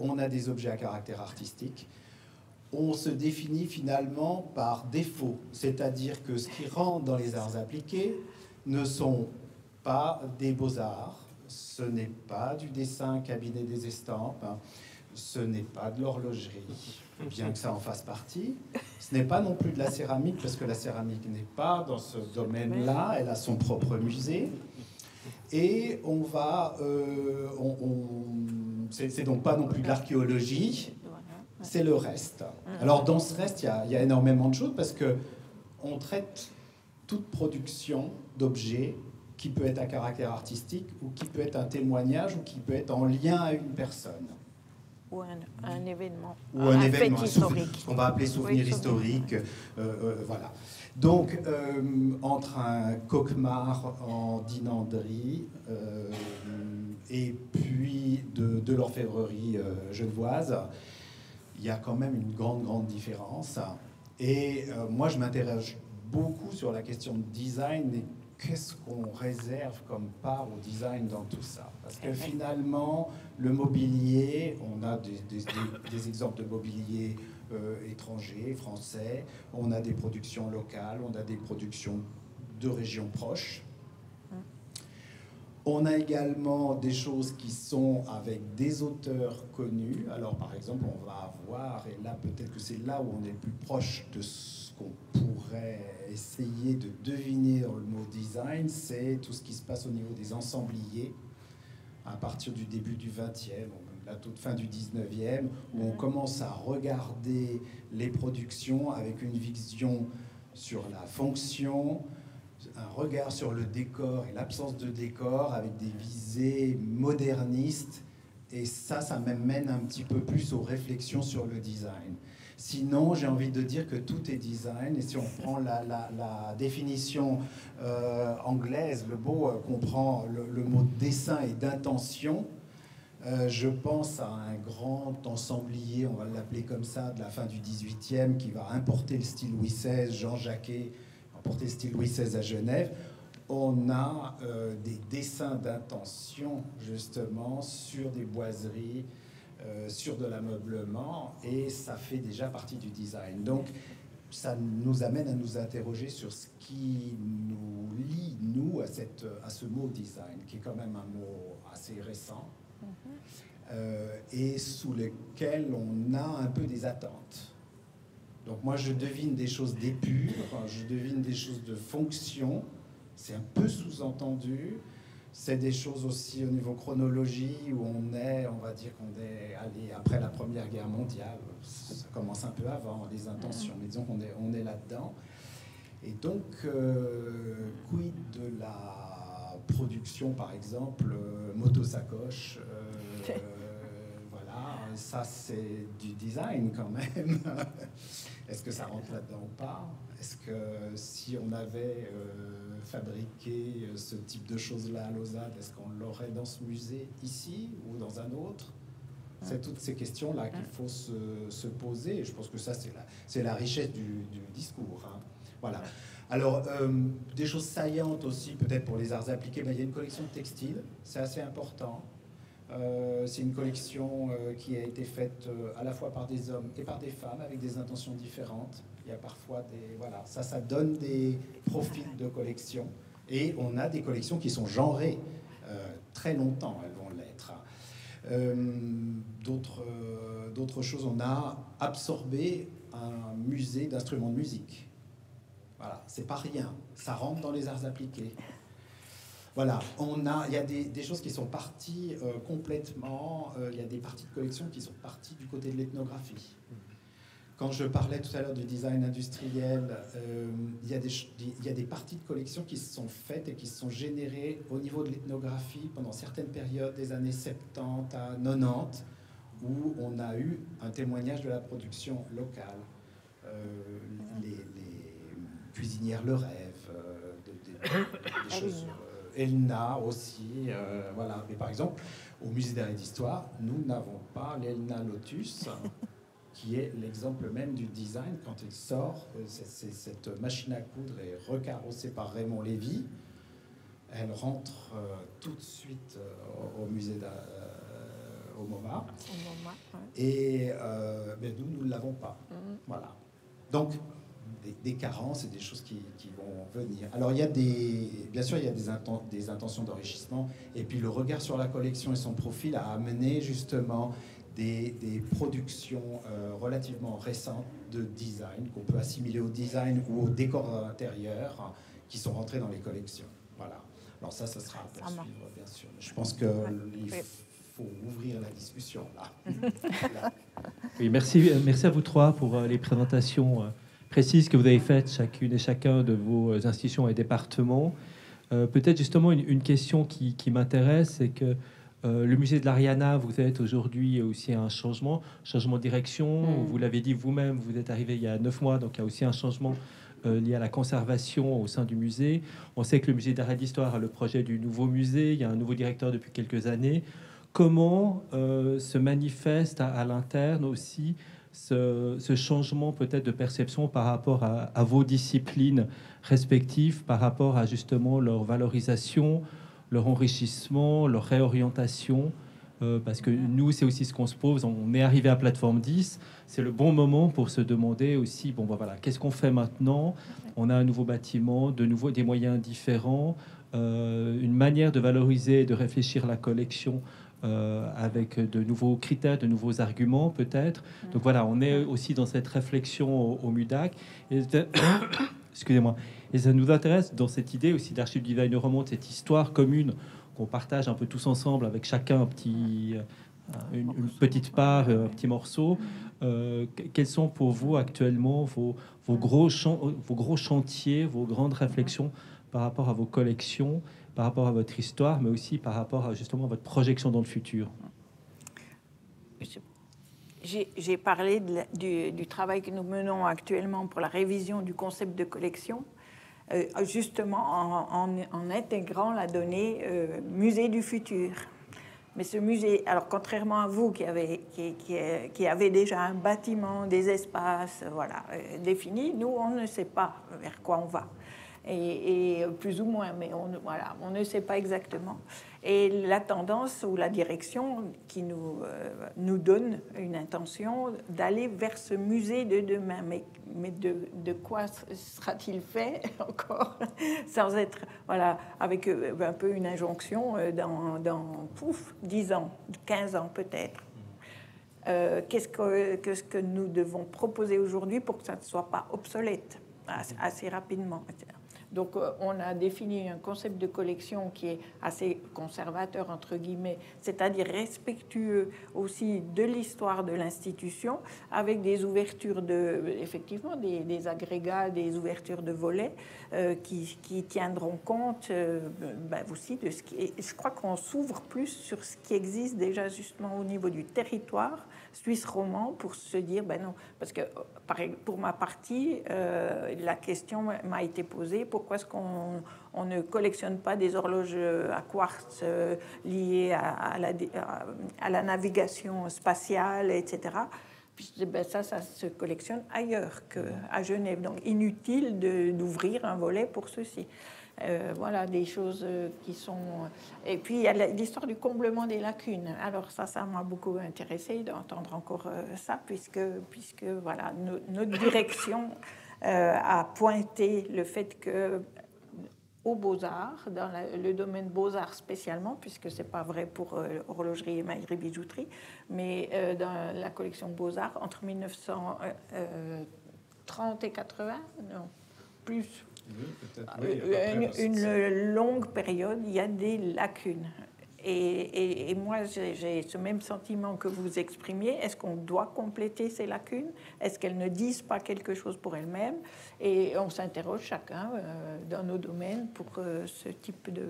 on a des objets à caractère artistique. On se définit finalement par défaut, c'est-à-dire que ce qui rentre dans les arts appliqués ne sont pas des beaux-arts, ce n'est pas du dessin cabinet des estampes, hein, ce n'est pas de l'horlogerie, bien que ça en fasse partie. Ce n'est pas non plus de la céramique, parce que la céramique n'est pas dans ce domaine-là, elle a son propre musée. Et on va... c'est donc pas non plus de l'archéologie, c'est le reste. Alors dans ce reste, il y a énormément de choses, parce qu'on traite toute production d'objets qui peut être à caractère artistique, ou qui peut être un témoignage, ou qui peut être en lien à une personne. Ou un événement, ou un événement, fait historique. Ce qu'on va appeler souvenir historique. Voilà. Donc, entre un cauchemar en dinanderie et puis de l'orfèvrerie genevoise, il y a quand même une grande différence. Et moi, je m'interroge beaucoup sur la question de design et qu'est-ce qu'on réserve comme part au design dans tout ça. Parce que finalement, le mobilier, on a des exemples de mobilier étrangers, français, on a des productions locales, on a des productions de régions proches. On a également des choses qui sont avec des auteurs connus. Alors par exemple, on va avoir, et là peut-être que c'est là où on est plus proche de ce qu'on pourrait essayer de deviner dans le mot design, c'est tout ce qui se passe au niveau des ensembliers, à partir du début du 20e, la toute fin du 19e, où on commence à regarder les productions avec une vision sur la fonction, un regard sur le décor et l'absence de décor, avec des visées modernistes, et ça m'amène un petit peu plus aux réflexions sur le design. Sinon, j'ai envie de dire que tout est design, et si on prend la définition anglaise, le beau comprend le mot dessin et d'intention. Je pense à un grand ensemblier, on va l'appeler comme ça, de la fin du 18e, qui va importer le style Louis XVI, Jean Jacquet, importer le style Louis XVI à Genève. On a des dessins d'intention, justement, sur des boiseries, sur de l'ameublement, et ça fait déjà partie du design. Donc, ça nous amène à nous interroger sur ce qui nous lie, nous, à ce mot design, qui est quand même un mot assez récent, et sous lequel on a un peu des attentes. Donc moi, je devine des choses d'épure, je devine des choses de fonction, c'est un peu sous-entendu. C'est des choses aussi au niveau chronologie où on va dire qu'on est allé après la Première Guerre mondiale. Ça commence un peu avant, les intentions, mais disons qu'on est là-dedans. Et donc, quid de la production, par exemple, moto-sacoche, voilà, ça c'est du design quand même. Est-ce que ça rentre là-dedans ou pas? Est-ce que si on avait fabriqué ce type de choses-là à Lausanne, est-ce qu'on l'aurait dans ce musée ici ou dans un autre? C'est toutes ces questions-là qu'il faut se poser. Et je pense que ça, c'est la richesse du discours. Hein. Voilà. Alors, des choses saillantes aussi, peut-être pour les arts appliqués, il y a une collection de textiles, c'est assez important. C'est une collection qui a été faite à la fois par des hommes et par des femmes avec des intentions différentes. Il y a parfois des... Voilà, ça donne des profils de collection. Et on a des collections qui sont genrées. Très longtemps, elles vont l'être. D'autres choses, on a absorbé un musée d'instruments de musique. Voilà, c'est pas rien. Ça rentre dans les arts appliqués. Voilà, il y a des choses qui sont parties complètement, il y a des parties de collection qui sont parties du côté de l'ethnographie. Quand je parlais tout à l'heure du design industriel, il y a des parties de collection qui se sont faites et qui se sont générées au niveau de l'ethnographie pendant certaines périodes des années 70 à 90, où on a eu un témoignage de la production locale. Les cuisinières Le Rêve, des choses... Elna aussi, voilà. Mais par exemple, au musée d'art et d'histoire, nous n'avons pas l'Elna Lotus, qui est l'exemple même du design. Quand il sort, cette machine à coudre est recarrossée par Raymond Lévy. Elle rentre tout de suite au musée au MoMA. Ouais. Et nous ne l'avons pas. Voilà. Donc, des carences et des choses qui vont venir. Alors, il y a bien sûr, il y a des intentions d'enrichissement. Et puis, le regard sur la collection et son profil a amené justement des productions relativement récentes de design, qu'on peut assimiler au design ou au décor intérieur, qui sont rentrés dans les collections. Voilà. Alors ça sera à poursuivre, bien sûr. Je pense qu'il faut ouvrir la discussion, là. Oui, merci à vous trois pour les présentations précises que vous avez faites, chacune et chacun de vos institutions et départements. Peut-être justement une question qui m'intéresse, c'est que le musée de l'Ariana, vous êtes aujourd'hui aussi un changement de direction. Vous l'avez dit vous-même, vous êtes arrivé il y a 9 mois, donc il y a aussi un changement lié à la conservation au sein du musée. On sait que le musée d'art et d'histoire a le projet du nouveau musée. Il y a un nouveau directeur depuis quelques années. Comment se manifeste à l'interne aussi ce changement peut-être de perception par rapport à vos disciplines respectives, par rapport à justement leur valorisation, leur enrichissement, leur réorientation, parce que nous, c'est aussi ce qu'on se pose. On est arrivé à plateforme 10, c'est le bon moment pour se demander aussi, voilà, qu'est-ce qu'on fait maintenant? On a un nouveau bâtiment, des moyens différents, une manière de valoriser et de réfléchir la collection avec de nouveaux critères, de nouveaux arguments peut-être. Donc voilà, on est aussi dans cette réflexion au MUDAC. Excusez-moi. Et ça nous intéresse dans cette idée aussi d'Archives Design Remonte, cette histoire commune qu'on partage un peu tous ensemble avec chacun une petite part, un petit morceau. Quels sont pour vous actuellement vos gros chantiers, vos grandes réflexions par rapport à vos collections, par rapport à votre histoire, mais aussi par rapport à justement votre projection dans le futur? J'ai parlé du travail que nous menons actuellement pour la révision du concept de collection, justement en intégrant la donnée musée du futur. Mais ce musée, alors contrairement à vous qui avez déjà un bâtiment, des espaces, définis, nous on ne sait pas vers quoi on va. Et plus ou moins, mais on ne sait pas exactement. Et la tendance ou la direction qui nous donne une intention d'aller vers ce musée de demain. Mais de quoi sera-t-il fait encore, sans être, avec un peu une injonction dans 10 ans, 15 ans peut-être. Qu'est-ce que nous devons proposer aujourd'hui pour que ça ne soit pas obsolète assez rapidement, etc. Donc, on a défini un concept de collection qui est assez conservateur, entre guillemets, c'est-à-dire respectueux aussi de l'histoire de l'institution, avec des ouvertures effectivement, des agrégats, des ouvertures de volets qui tiendront compte aussi de ce qui est. Je crois qu'on s'ouvre plus sur ce qui existe déjà justement au niveau du territoire suisse romand pour se dire, non, parce que pour ma partie, la question m'a été posée, pourquoi est-ce qu'on ne collectionne pas des horloges à quartz liées à la navigation spatiale, etc. Puis ça se collectionne ailleurs qu'à Genève. Donc inutile d'ouvrir un volet pour ceci. Voilà des choses qui sont... Et puis il y a l'histoire du comblement des lacunes. Alors ça m'a beaucoup intéressé d'entendre encore ça, puisque voilà, notre direction a pointé le fait que aux Beaux-Arts, dans le domaine Beaux-Arts spécialement, puisque c'est pas vrai pour horlogerie, émaillerie, bijouterie, mais dans la collection Beaux-Arts, entre 1930 et 80, non, plus... Oui, peut-être. Une longue période, il y a des lacunes. Et moi, j'ai ce même sentiment que vous exprimiez. Est-ce qu'on doit compléter ces lacunes? Est-ce qu'elles ne disent pas quelque chose pour elles-mêmes? Et on s'interroge chacun dans nos domaines pour ce type de...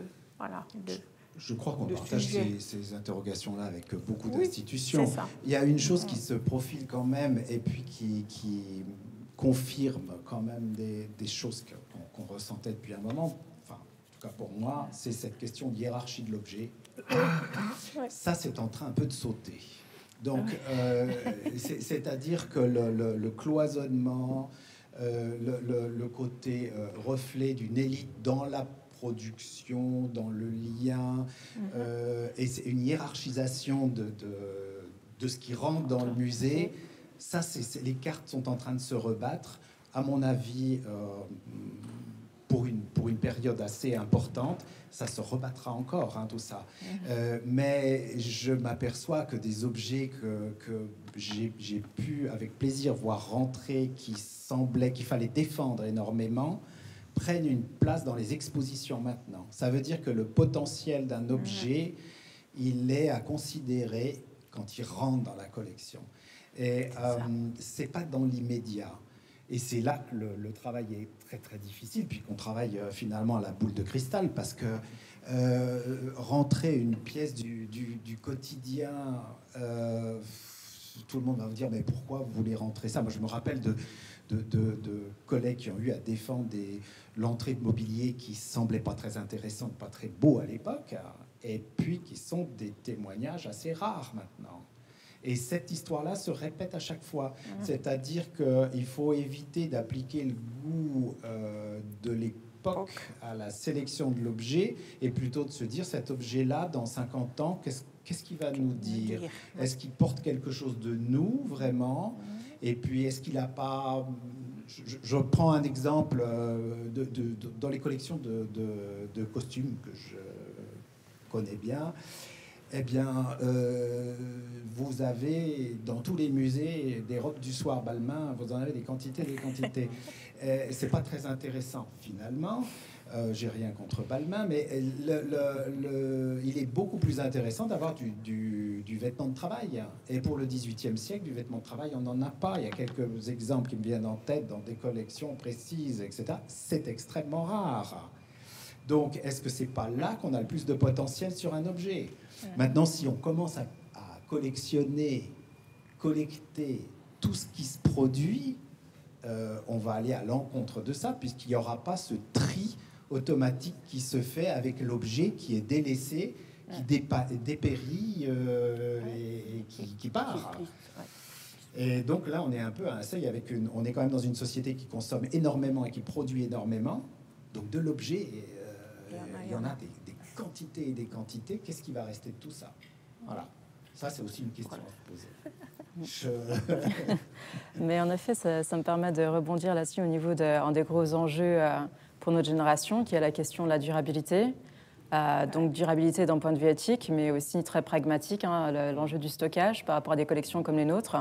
Je crois qu'on partage ces interrogations-là avec beaucoup d'institutions. C'est ça. Il y a une chose qui se profile quand même et puis qui confirme quand même des choses qu'on ressentait depuis un moment. Enfin, en tout cas pour moi, c'est cette question de hiérarchie de l'objet. Ça, c'est en train un peu de sauter. Donc, c'est-à-dire que le cloisonnement, le côté reflet d'une élite dans la production, dans le lien, et c'est une hiérarchisation de ce qui rentre dans le musée. Ça, les cartes sont en train de se rebattre, à mon avis, pour une période assez importante. Ça se rebattra encore, hein, tout ça. Mais je m'aperçois que des objets que j'ai pu avec plaisir voir rentrer, qui semblaient qu'il fallait défendre énormément, prennent une place dans les expositions maintenant. Ça veut dire que le potentiel d'un objet, il est à considérer quand il rentre dans la collection. Et c'est pas dans l'immédiat. Et c'est là que le travail est très très difficile, puis qu'on travaille finalement à la boule de cristal, parce que rentrer une pièce du quotidien, tout le monde va vous dire mais pourquoi vous voulez rentrer ça? Moi je me rappelle de collègues qui ont eu à défendre l'entrée de mobilier qui semblait pas très intéressante, pas très beau à l'époque, et puis qui sont des témoignages assez rares maintenant. Et cette histoire-là se répète à chaque fois. C'est-à-dire qu'il faut éviter d'appliquer le goût de l'époque à la sélection de l'objet, et plutôt de se dire, cet objet-là, dans 50 ans, qu'est-ce qu'il va nous dire? Est-ce qu'il porte quelque chose de nous, vraiment? Et puis, est-ce qu'il n'a pas... Je prends un exemple dans les collections de costumes que je connais bien. Eh bien, vous avez dans tous les musées des robes du soir Balmain, vous en avez des quantités. C'est pas très intéressant finalement. J'ai rien contre Balmain, mais il est beaucoup plus intéressant d'avoir du vêtement de travail. Et pour le XVIIIe siècle, du vêtement de travail, on n'en a pas. Il y a quelques exemples qui me viennent en tête dans des collections précises, etc. C'est extrêmement rare. Donc, est-ce que c'est pas là qu'on a le plus de potentiel sur un objet? Maintenant, si on commence à collecter tout ce qui se produit, on va aller à l'encontre de ça, puisqu'il n'y aura pas ce tri automatique qui se fait avec l'objet qui est délaissé, qui dépérit et qui part. Et donc là, on est un peu à un seuil on est quand même dans une société qui consomme énormément et qui produit énormément. Donc de l'objet, il y en a des quantités et des quantités. Qu'est-ce qui va rester de tout ça? Voilà. Ça, c'est aussi une question à se poser. Mais en effet, ça me permet de rebondir là-dessus au niveau d'un des gros enjeux pour notre génération, qui est la question de la durabilité. Donc durabilité d'un point de vue éthique, mais aussi très pragmatique, hein, l'enjeu du stockage par rapport à des collections comme les nôtres.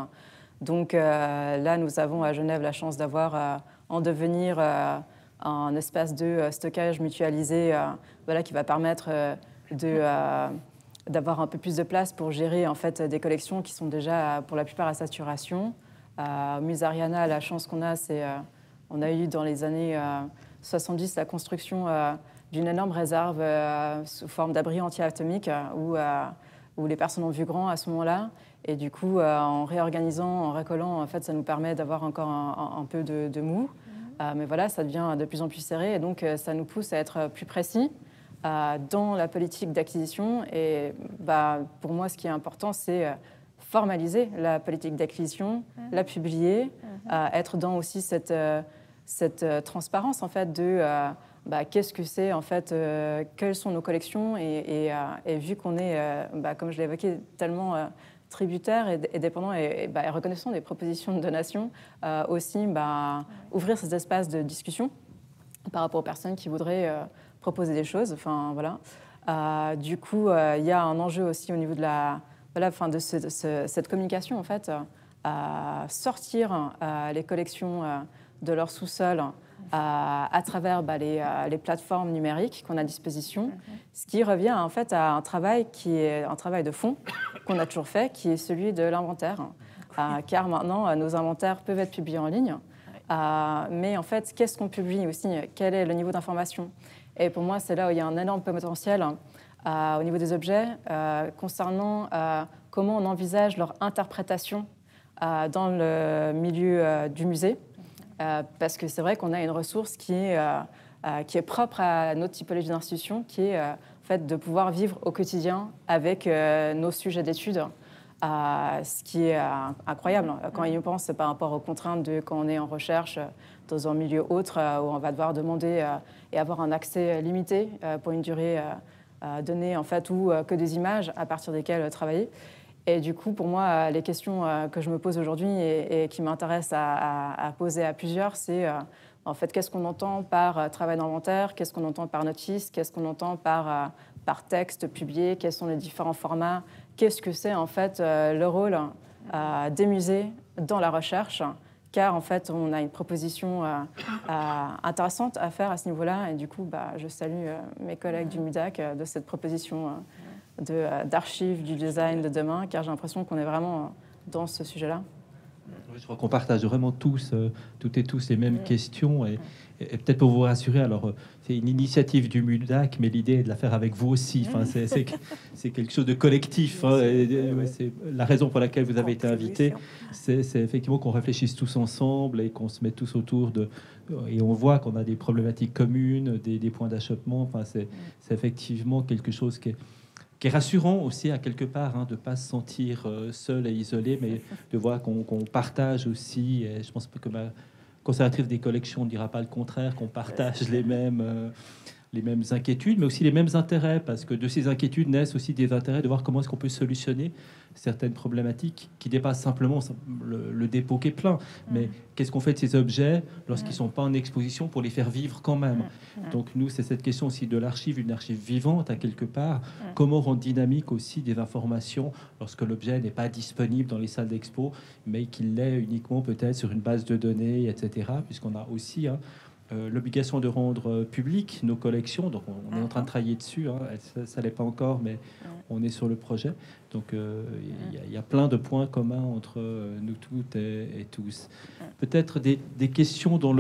Donc là, nous avons à Genève la chance d'avoir en devenir un espace de stockage mutualisé qui va permettre d'avoir un peu plus de place pour gérer en fait, des collections qui sont déjà pour la plupart à saturation. Au Musée Ariana, la chance qu'on a, c'est on a eu dans les années 70 la construction d'une énorme réserve sous forme d'abri anti-atomique où les personnes ont vu grand à ce moment-là. Et du coup, en réorganisant, en récollant, en fait, ça nous permet d'avoir encore un peu de mou. Mais voilà, ça devient de plus en plus serré. Et donc, ça nous pousse à être plus précis dans la politique d'acquisition. Et pour moi, ce qui est important, c'est formaliser la politique d'acquisition, la publier, être dans aussi cette transparence, en fait, de qu'est-ce que c'est, en fait, quelles sont nos collections. Et vu qu'on est, comme je l'ai évoqué, tellement... tributaires et dépendants et reconnaissant des propositions de donation, aussi ouvrir ces espaces de discussion par rapport aux personnes qui voudraient proposer des choses. Enfin, voilà. Du coup, il y a un enjeu aussi au niveau de cette communication, en fait, sortir les collections de leur sous-sol à travers les plateformes numériques qu'on a à disposition, ce qui revient en fait à un travail qui est un travail de fond qu'on a toujours fait, qui est celui de l'inventaire, car maintenant nos inventaires peuvent être publiés en ligne, mais en fait qu'est-ce qu'on publie aussi, quel est le niveau d'information? Et pour moi c'est là où il y a un énorme potentiel au niveau des objets concernant comment on envisage leur interprétation dans le milieu du musée. Parce que c'est vrai qu'on a une ressource qui est propre à notre typologie d'institution, qui est en fait de pouvoir vivre au quotidien avec nos sujets d'études ce qui est incroyable. Quand on y pense par rapport aux contraintes de quand on est en recherche dans un milieu autre, où on va devoir demander et avoir un accès limité pour une durée donnée, en fait, ou que des images à partir desquelles travailler. Et du coup, pour moi, les questions que je me pose aujourd'hui et qui m'intéressent à poser à plusieurs, c'est en fait, qu'est-ce qu'on entend par travail d'inventaire, qu'est-ce qu'on entend par notice, qu'est-ce qu'on entend par texte publié, quels sont les différents formats, qu'est-ce que c'est en fait le rôle des musées dans la recherche, car en fait, on a une proposition intéressante à faire à ce niveau-là. Et du coup, je salue mes collègues du MUDAC de cette proposition d'archives du design de demain, car j'ai l'impression qu'on est vraiment dans ce sujet-là. Oui, je crois qu'on partage vraiment tous, toutes et tous les mêmes questions. Et peut-être pour vous rassurer, alors c'est une initiative du MUDAC, mais l'idée est de la faire avec vous aussi. Enfin, c'est quelque chose de collectif. Hein, c'est la raison pour laquelle vous avez été invité. C'est effectivement qu'on réfléchisse tous ensemble et qu'on se mette tous autour de... Et on voit qu'on a des problématiques communes, des points d'achoppement. Enfin, c'est effectivement quelque chose qui est rassurant aussi à quelque part, hein, de ne pas se sentir seul et isolé, mais de voir qu'on partage aussi. Et je pense que ma conservatrice des collections ne dira pas le contraire, qu'on partage les mêmes inquiétudes, mais aussi les mêmes intérêts, parce que de ces inquiétudes naissent aussi des intérêts de voir comment est-ce qu'on peut solutionner certaines problématiques qui dépassent simplement le dépôt qui est plein. Mais qu'est-ce qu'on fait de ces objets lorsqu'ils ne sont pas en exposition pour les faire vivre quand même? Donc nous, c'est cette question aussi de l'archive, une archive vivante à quelque part. Comment rendre dynamique aussi des informations lorsque l'objet n'est pas disponible dans les salles d'expo, mais qu'il l'est uniquement peut-être sur une base de données, etc. Puisqu'on a aussi... l'obligation de rendre public nos collections, donc on est en train de travailler dessus, hein. Ça l'est pas encore, mais on est sur le projet. Donc il y a plein de points communs entre nous toutes et tous. Peut-être des questions dans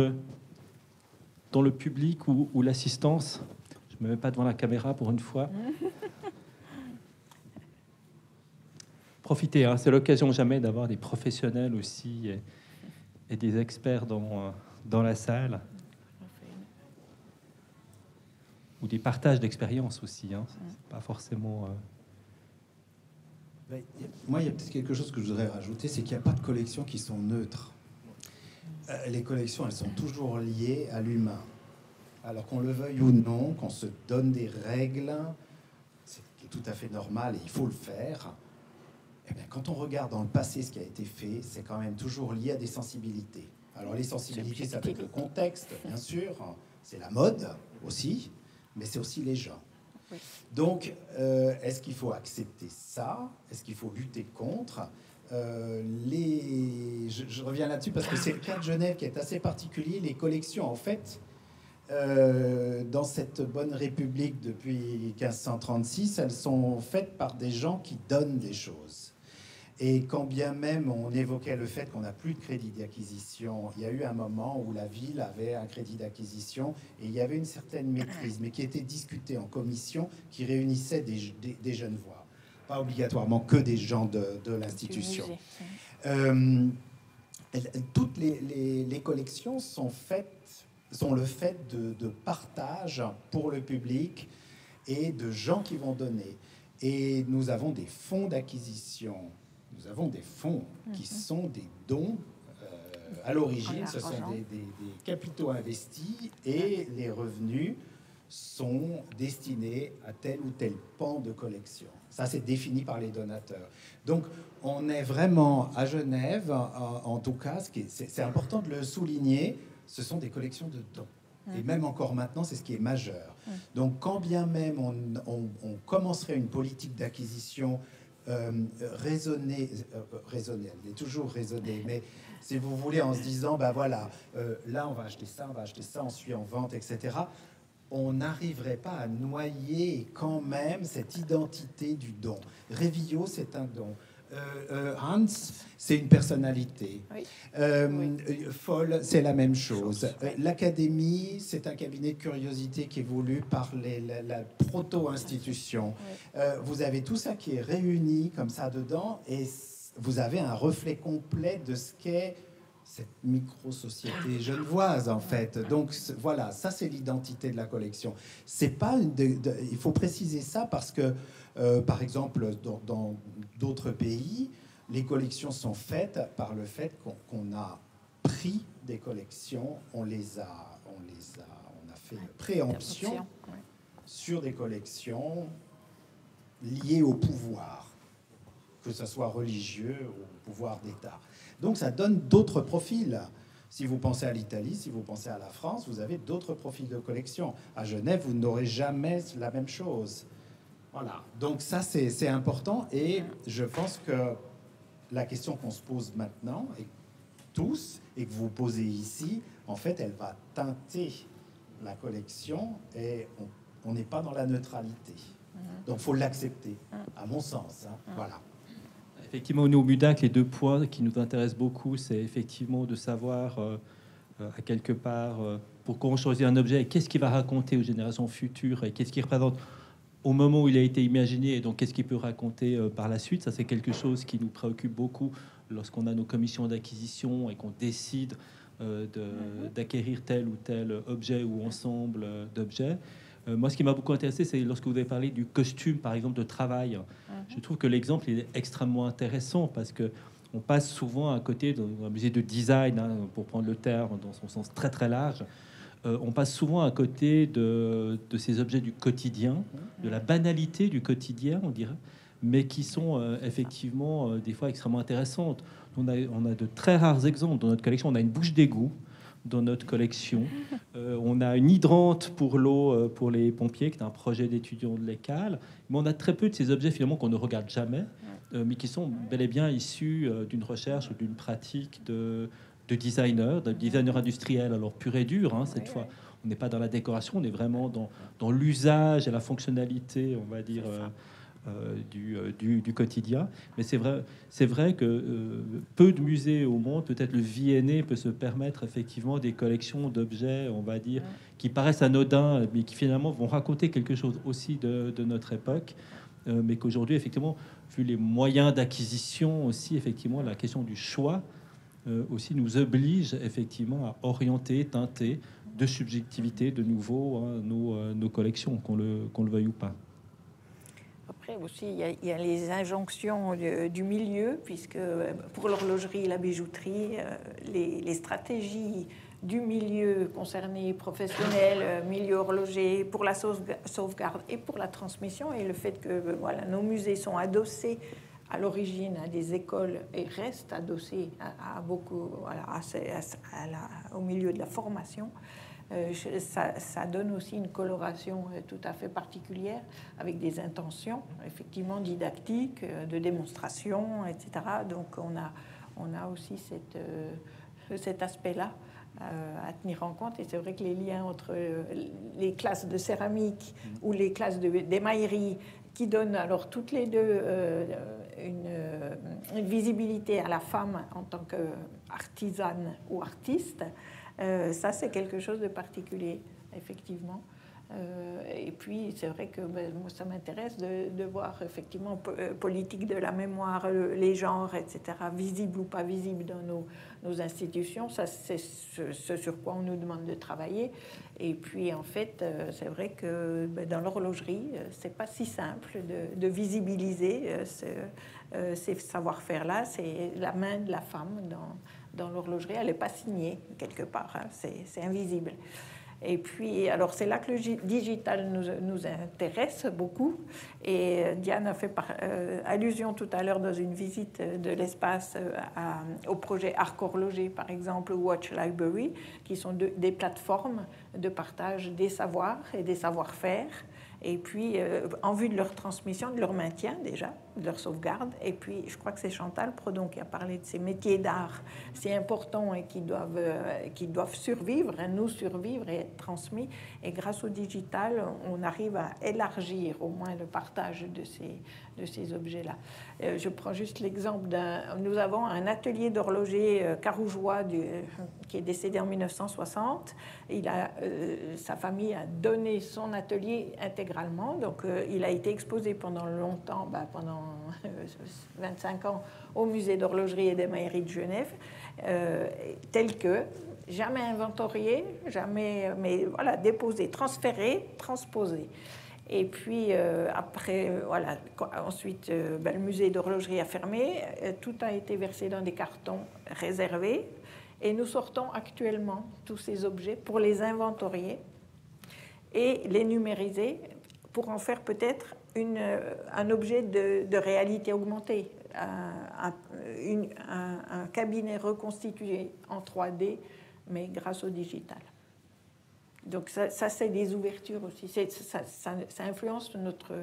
le public ou l'assistance. Je me mets pas devant la caméra pour une fois. Profitez, hein, c'est l'occasion jamais d'avoir des professionnels aussi et des experts dans la salle. Ou des partages d'expériences aussi, hein. C'est pas forcément... Moi, il y a peut-être quelque chose que je voudrais rajouter, c'est qu'il n'y a pas de collections qui sont neutres. Les collections, elles sont toujours liées à l'humain. Alors qu'on le veuille ou non, qu'on se donne des règles, c'est tout à fait normal et il faut le faire. Eh bien, quand on regarde dans le passé ce qui a été fait, c'est quand même toujours lié à des sensibilités. Alors les sensibilités, ça peut être le contexte, bien sûr, c'est la mode aussi, mais c'est aussi les gens. Oui. Donc, est-ce qu'il faut accepter ça? Est-ce qu'il faut lutter contre? Je reviens là-dessus parce que c'est le cas de Genève qui est assez particulier. Les collections, en fait, dans cette bonne république depuis 1536, elles sont faites par des gens qui donnent des choses. Et quand bien même on évoquait le fait qu'on n'a plus de crédit d'acquisition, il y a eu un moment où la ville avait un crédit d'acquisition et il y avait une certaine maîtrise, mais qui était discutée en commission, qui réunissait des jeunes voix. Pas obligatoirement que des gens de l'institution. Toutes les collections sont le fait de partage pour le public et de gens qui vont donner. Et nous avons des fonds d'acquisition. Nous avons des fonds qui sont des dons. À l'origine, ce sont des capitaux investis et les revenus sont destinés à tel ou tel pan de collection. Ça, c'est défini par les donateurs. Donc, on est vraiment à Genève, en tout cas, c'est important de le souligner, ce sont des collections de dons. Et même encore maintenant, c'est ce qui est majeur. Donc, quand bien même on commencerait une politique d'acquisition raisonnée, elle est toujours raisonnée, mais si vous voulez, en se disant, ben voilà, là on va acheter ça, ensuite en vente, etc., on n'arriverait pas à noyer quand même cette identité du don. Révillot, c'est un don. Hans, c'est une personnalité. Oui. Foll, c'est la même chose. L'Académie, c'est un cabinet de curiosité qui est voulu par la proto-institution. Oui. Vous avez tout ça qui est réuni comme ça dedans et vous avez un reflet complet de ce qu'est cette micro-société genevoise, en fait. Donc, voilà, ça, c'est l'identité de la collection. C'est pas il faut préciser ça parce que, par exemple, dans d'autres pays, les collections sont faites par le fait qu'on a pris des collections, on a fait préemption sur des collections liées au pouvoir, que ce soit religieux ou au pouvoir d'État. Donc ça donne d'autres profils. Si vous pensez à l'Italie, si vous pensez à la France, vous avez d'autres profils de collection. À Genève, vous n'aurez jamais la même chose. Voilà. Donc ça, c'est important. Et je pense que la question qu'on se pose maintenant, et tous, et que vous posez ici, en fait, elle va teinter la collection et on n'est pas dans la neutralité. Donc il faut l'accepter, à mon sens. Hein. Voilà. Effectivement, nous, au MUDAC, les deux points qui nous intéressent beaucoup, c'est effectivement de savoir, à quelque part, pourquoi on choisit un objet et qu'est-ce qu'il va raconter aux générations futures et qu'est-ce qu'il représente au moment où il a été imaginé et donc qu'est-ce qu'il peut raconter par la suite. Ça, c'est quelque chose qui nous préoccupe beaucoup lorsqu'on a nos commissions d'acquisition et qu'on décide d'acquérir tel ou tel objet ou ensemble d'objets. Moi, ce qui m'a beaucoup intéressé, c'est lorsque vous avez parlé du costume, par exemple, de travail. Je trouve que l'exemple est extrêmement intéressant parce que on passe souvent à côté d'un musée de design, hein, pour prendre le terme dans son sens très très large. On passe souvent à côté de ces objets du quotidien, de la banalité du quotidien, on dirait, mais qui sont effectivement des fois extrêmement intéressantes. On a de très rares exemples dans notre collection. On a une bouche d'égout dans notre collection. On a une hydrante pour l'eau pour les pompiers, qui est un projet d'étudiants de l'ECAL. Mais on a très peu de ces objets finalement qu'on ne regarde jamais, mais qui sont bel et bien issus d'une recherche ou d'une pratique de designer industriel, alors pur et dur. Hein, cette fois, on n'est pas dans la décoration, on est vraiment dans l'usage et la fonctionnalité, on va dire, du quotidien. Mais c'est vrai que peu de musées au monde, peut-être le Viennet peut se permettre effectivement des collections d'objets, on va dire, qui paraissent anodins, mais qui finalement vont raconter quelque chose aussi de notre époque. Mais qu'aujourd'hui, effectivement, vu les moyens d'acquisition aussi, effectivement, la question du choix aussi nous oblige effectivement à orienter, teinter de subjectivité de nouveau, hein, nos collections, qu'on le veuille ou pas. Après aussi, il y a les injonctions du milieu, puisque pour l'horlogerie et la bijouterie, les stratégies du milieu concerné, professionnel, milieu horloger, pour la sauvegarde et pour la transmission, et le fait que voilà, nos musées sont adossés à l'origine à des écoles et restent adossés à beaucoup, voilà, au milieu de la formation. Ça donne aussi une coloration tout à fait particulière, avec des intentions effectivement didactiques, de démonstration, etc. Donc on a aussi cet aspect-là à tenir en compte. Et c'est vrai que les liens entre les classes de céramique ou les classes d'émaillerie, qui donnent alors toutes les deux une visibilité à la femme en tant qu'artisane ou artiste, ça c'est quelque chose de particulier, effectivement. Et puis c'est vrai que moi ça m'intéresse de voir effectivement politique de la mémoire, les genres, etc., visibles ou pas visibles dans nos institutions. Ça c'est ce sur quoi on nous demande de travailler. Et puis en fait c'est vrai que dans l'horlogerie c'est pas si simple de visibiliser ces savoir-faire là. C'est la main de la femme dans l'horlogerie, elle n'est pas signée quelque part, hein, c'est invisible. Et puis, alors c'est là que le digital nous intéresse beaucoup. Et Diane a fait allusion tout à l'heure dans une visite de l'espace au projet Arc Horloger, par exemple, ou Watch Library, qui sont des plateformes de partage des savoirs et des savoir-faire. Et puis, en vue de leur transmission, de leur maintien déjà, de leur sauvegarde. Et puis, je crois que c'est Chantal Prodon qui a parlé de ces métiers d'art si importants et qui doivent survivre, nous survivre et être transmis. Et grâce au digital, on arrive à élargir au moins le partage de ces objets-là. Je prends juste l'exemple nous avons un atelier d'horloger carougeois qui est décédé en 1960. Sa famille a donné son atelier intégralement. Donc, il a été exposé pendant longtemps, pendant 25 ans au musée d'horlogerie et d'émaillerie de Genève, tel que jamais inventorié, jamais, mais voilà, déposé, transféré, transposé. Et puis après, voilà, ensuite, le musée d'horlogerie a fermé, tout a été versé dans des cartons réservés, et nous sortons actuellement tous ces objets pour les inventorier et les numériser pour en faire peut-être un objet de réalité augmentée, un cabinet reconstitué en 3D, mais grâce au digital. Donc ça c'est des ouvertures aussi. Ça influence notre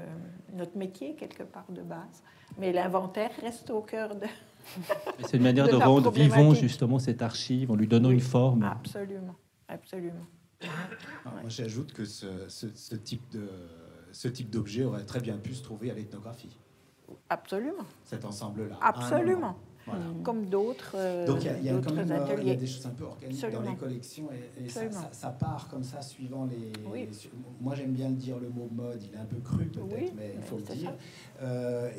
métier quelque part de base, mais l'inventaire reste au cœur de... C'est une manière de rendre vivant justement cette archive en lui donnant une forme. Absolument, absolument. Alors, moi, j'ajoute que ce type d'objet aurait très bien pu se trouver à l'ethnographie. Absolument. Cet ensemble-là. Absolument. Voilà. Comme d'autres Donc il y a quand même ateliers. Il y a des choses un peu organiques Absolument. dans les collections et ça part comme ça suivant les... Oui. Moi j'aime bien le dire, le mot mode, il est un peu cru peut-être, Oui, mais il faut le dire.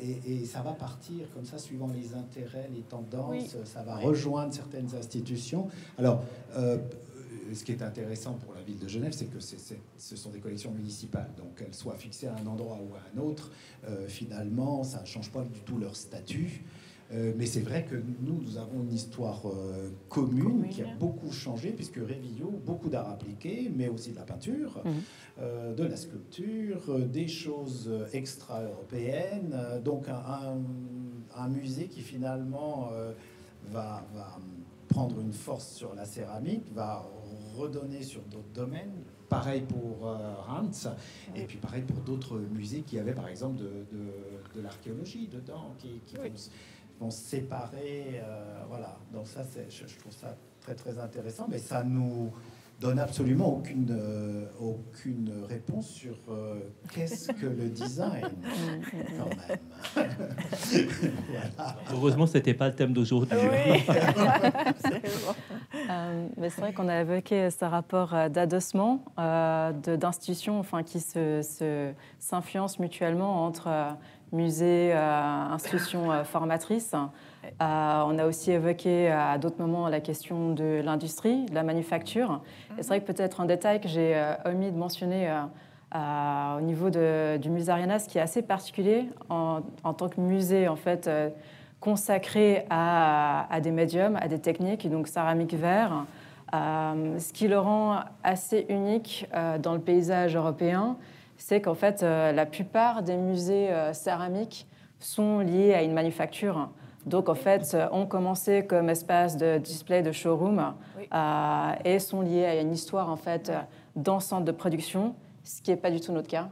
Et ça va partir comme ça suivant les intérêts, les tendances, Oui. ça va rejoindre certaines institutions. Alors, ce qui est intéressant pour la ville de Genève, c'est que ce sont des collections municipales, donc qu'elles soient fixées à un endroit ou à un autre, finalement, ça ne change pas du tout leur statut. Mais c'est vrai que nous avons une histoire commune qui a beaucoup changé, puisque Révillot, beaucoup d'art appliqué, mais aussi de la peinture, de la sculpture, des choses extra-européennes, donc un musée qui finalement va prendre une force sur la céramique, va redonner sur d'autres domaines. Pareil pour Hans, et puis pareil pour d'autres musées qui avaient par exemple de l'archéologie dedans, qui vont se séparer. Voilà. Donc ça, je trouve ça très très intéressant, mais ça nous donne absolument aucune réponse sur qu'est-ce que le design, quand même. Voilà. Heureusement, ce n'était pas le thème d'aujourd'hui. Oui. Mais c'est vrai qu'on a évoqué ce rapport d'adossement d'institutions, enfin, qui s'influencent mutuellement entre musées, institutions formatrices. On a aussi évoqué à d'autres moments la question de l'industrie, de la manufacture. Et c'est vrai que peut-être un détail que j'ai omis de mentionner au niveau du musée Ariana, ce qui est assez particulier en tant que musée en fait consacré à des médiums, à des techniques, donc céramique verre, ce qui le rend assez unique dans le paysage européen, c'est qu'en fait la plupart des musées céramiques sont liés à une manufacture. Donc, en fait, ont commencé comme espace de display, de showroom, et sont liés à une histoire, en fait, d'ensemble de production, ce qui n'est pas du tout notre cas.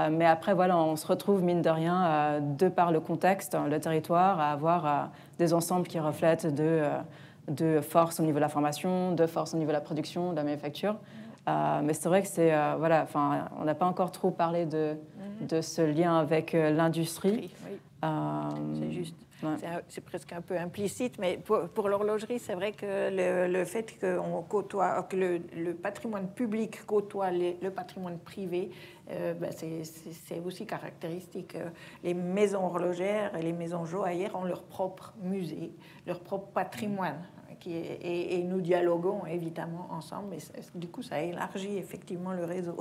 Mais après, voilà, on se retrouve, mine de rien, de par le contexte, le territoire, à avoir des ensembles qui reflètent de force au niveau de la formation, de force au niveau de la production, de la manufacture. Mais c'est vrai que c'est... voilà, enfin, on n'a pas encore trop parlé de ce lien avec l'industrie. C'est juste. Ouais. C'est presque un peu implicite, mais pour l'horlogerie, c'est vrai que le fait qu'on côtoie, que le patrimoine public côtoie le patrimoine privé, c'est aussi caractéristique. Les maisons horlogères et les maisons joaillières ont leur propre musée, leur propre patrimoine. Et nous dialoguons évidemment ensemble, mais du coup ça élargit effectivement le réseau.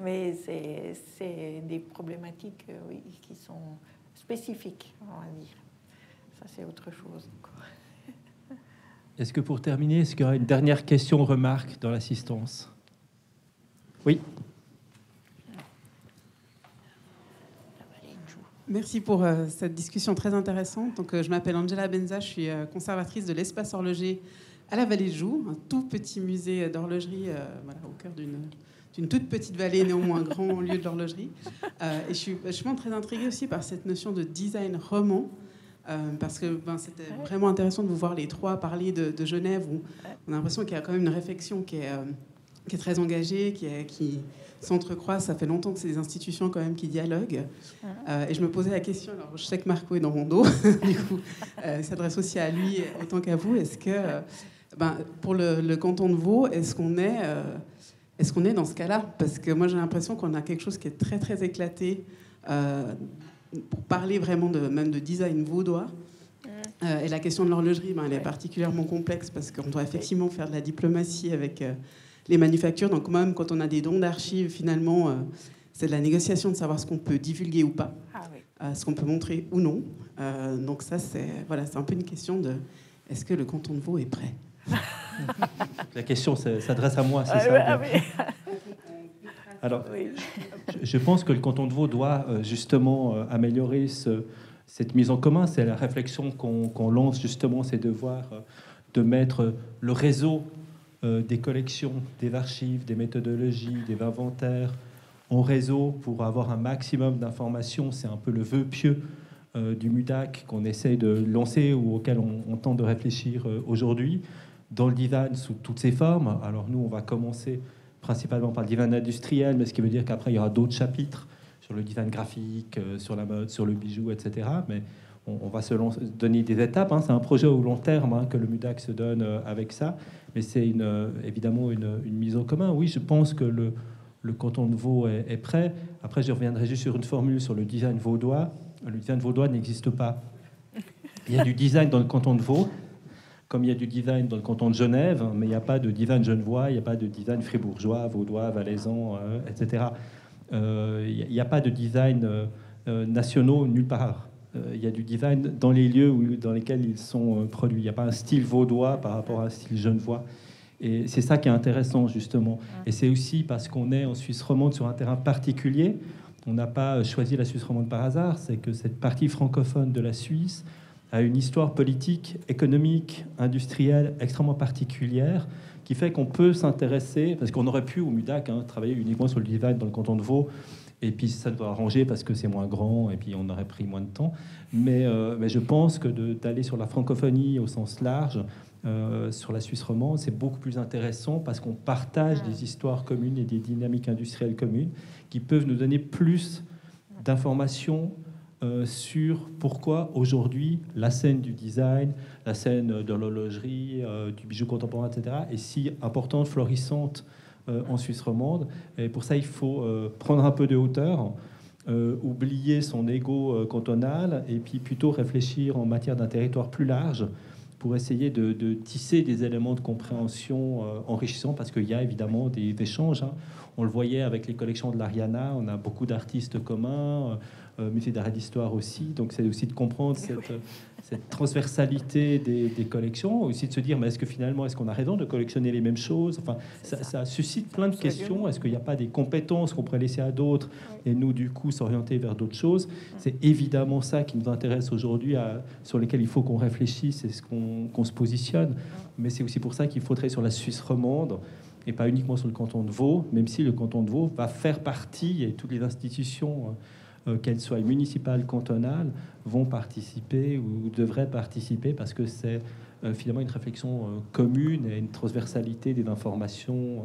Mais c'est des problématiques oui, qui sont spécifiques, on va dire. Ça, c'est autre chose. Est-ce que pour terminer, est-ce qu'il y aura une dernière question, remarque dans l'assistance? Oui. Merci pour cette discussion très intéressante. Donc, je m'appelle Angela Benza, je suis conservatrice de l'espace horloger à la Vallée de Joux, un tout petit musée d'horlogerie voilà, au cœur d'une toute petite vallée, néanmoins grand lieu de l'horlogerie. Et je suis vachement très intriguée aussi par cette notion de design roman, parce que c'était vraiment intéressant de vous voir les trois parler de Genève, où on a l'impression qu'il y a quand même une réflexion qui est très engagée, qui s'entrecroise. Ça fait longtemps que c'est des institutions quand même qui dialoguent. Et je me posais la question, alors je sais que Marco est dans mon dos, du coup, il s'adresse aussi à lui autant qu'à vous. Est-ce que, pour le canton de Vaud, est-ce qu'on est dans ce cas-là? Parce que moi j'ai l'impression qu'on a quelque chose qui est très très éclaté pour parler vraiment même de design vaudois. Et la question de l'horlogerie, elle est particulièrement complexe parce qu'on doit effectivement faire de la diplomatie avec les manufactures. Donc même quand on a des dons d'archives, finalement, c'est de la négociation de savoir ce qu'on peut divulguer ou pas, ce qu'on peut montrer ou non. Donc ça, c'est un peu une question de est-ce que le canton de Vaud est prêt? La question s'adresse à moi, c'est ça? Oui. Alors, je pense que le canton de Vaud doit justement améliorer cette mise en commun. C'est la réflexion qu'on lance justement, c'est de voir, de mettre le réseau des collections, des archives, des méthodologies, des inventaires en réseau pour avoir un maximum d'informations. C'est un peu le vœu pieux du MUDAC qu'on essaie de lancer ou auquel on tente de réfléchir aujourd'hui, dans le design sous toutes ses formes. Alors nous, on va commencer principalement par le design industriel, mais ce qui veut dire qu'après, il y aura d'autres chapitres sur le design graphique, sur la mode, sur le bijou, etc. Mais on va donner des étapes. C'est un projet au long terme que le MUDAC se donne avec ça. Mais c'est évidemment une mise en commun. Oui, je pense que le canton de Vaud est prêt. Après, je reviendrai juste sur une formule sur le design vaudois. Le design vaudois n'existe pas. Il y a du design dans le canton de Vaud, comme il y a du design dans le canton de Genève, mais il n'y a pas de design genevois, il n'y a pas de design fribourgeois, vaudois, valaisan, etc. Il n'y a pas de design nationaux nulle part. Il y a du design dans les lieux dans lesquels ils sont produits. Il n'y a pas un style vaudois par rapport à un style genevois. Et c'est ça qui est intéressant, justement. Et c'est aussi parce qu'on est en Suisse romande sur un terrain particulier. On n'a pas choisi la Suisse romande par hasard. C'est que cette partie francophone de la Suisse a une histoire politique, économique, industrielle extrêmement particulière qui fait qu'on peut s'intéresser, parce qu'on aurait pu au MUDAC travailler uniquement sur le design dans le canton de Vaud, et puis ça doit arranger parce que c'est moins grand, et puis on aurait pris moins de temps. Mais je pense que d'aller sur la francophonie au sens large, sur la Suisse romande, c'est beaucoup plus intéressant parce qu'on partage des histoires communes et des dynamiques industrielles communes qui peuvent nous donner plus d'informations sur pourquoi aujourd'hui la scène du design, la scène de l'horlogerie, du bijou contemporain, etc., est si importante, florissante en Suisse romande. Et pour ça, il faut prendre un peu de hauteur, oublier son ego cantonal et puis plutôt réfléchir en matière d'un territoire plus large pour essayer de tisser des éléments de compréhension enrichissants, parce qu'il y a évidemment des échanges. On le voyait avec les collections de l'Ariana, on a beaucoup d'artistes communs, musée d'art et d'histoire aussi, donc c'est aussi de comprendre cette transversalité des collections, aussi de se dire, mais est-ce que finalement, est-ce qu'on a raison de collectionner les mêmes choses? Enfin, ça suscite plein de questions. Est-ce qu'il n'y a pas des compétences qu'on pourrait laisser à d'autres et nous, du coup, s'orienter vers d'autres choses? C'est évidemment ça qui nous intéresse aujourd'hui, sur lesquels il faut qu'on réfléchisse et qu'on se positionne. Mais c'est aussi pour ça qu'il faudrait sur la Suisse romande et pas uniquement sur le canton de Vaud, même si le canton de Vaud va faire partie, et toutes les institutions, qu'elles soient municipales, cantonales, vont participer ou devraient participer, parce que c'est finalement une réflexion commune et une transversalité des informations.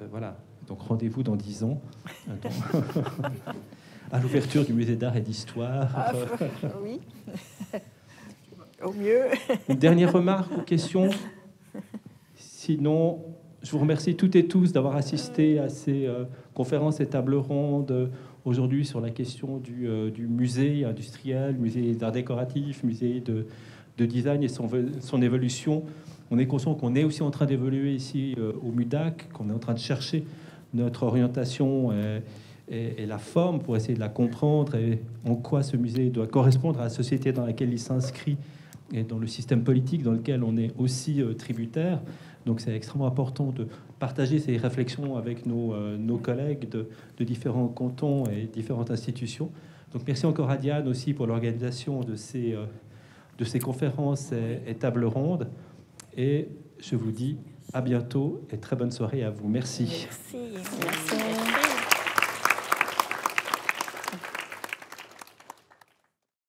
Voilà. Donc rendez-vous dans 10 ans, à l'ouverture du musée d'art et d'histoire. Oui, au mieux. Une dernière remarque ou question? Sinon, je vous remercie toutes et tous d'avoir assisté à ces conférences et tables rondes aujourd'hui sur la question du musée industriel, musée d'art décoratif, musée de design et son évolution. On est conscient qu'on est aussi en train d'évoluer ici au MUDAC, qu'on est en train de chercher notre orientation et la forme pour essayer de la comprendre et en quoi ce musée doit correspondre à la société dans laquelle il s'inscrit et dans le système politique dans lequel on est aussi tributaire. Donc c'est extrêmement important de partager ces réflexions avec nos collègues de différents cantons et différentes institutions. Donc merci encore à Diane aussi pour l'organisation de ces conférences et tables rondes. Et je vous dis à bientôt et très bonne soirée à vous. Merci. Merci. Merci.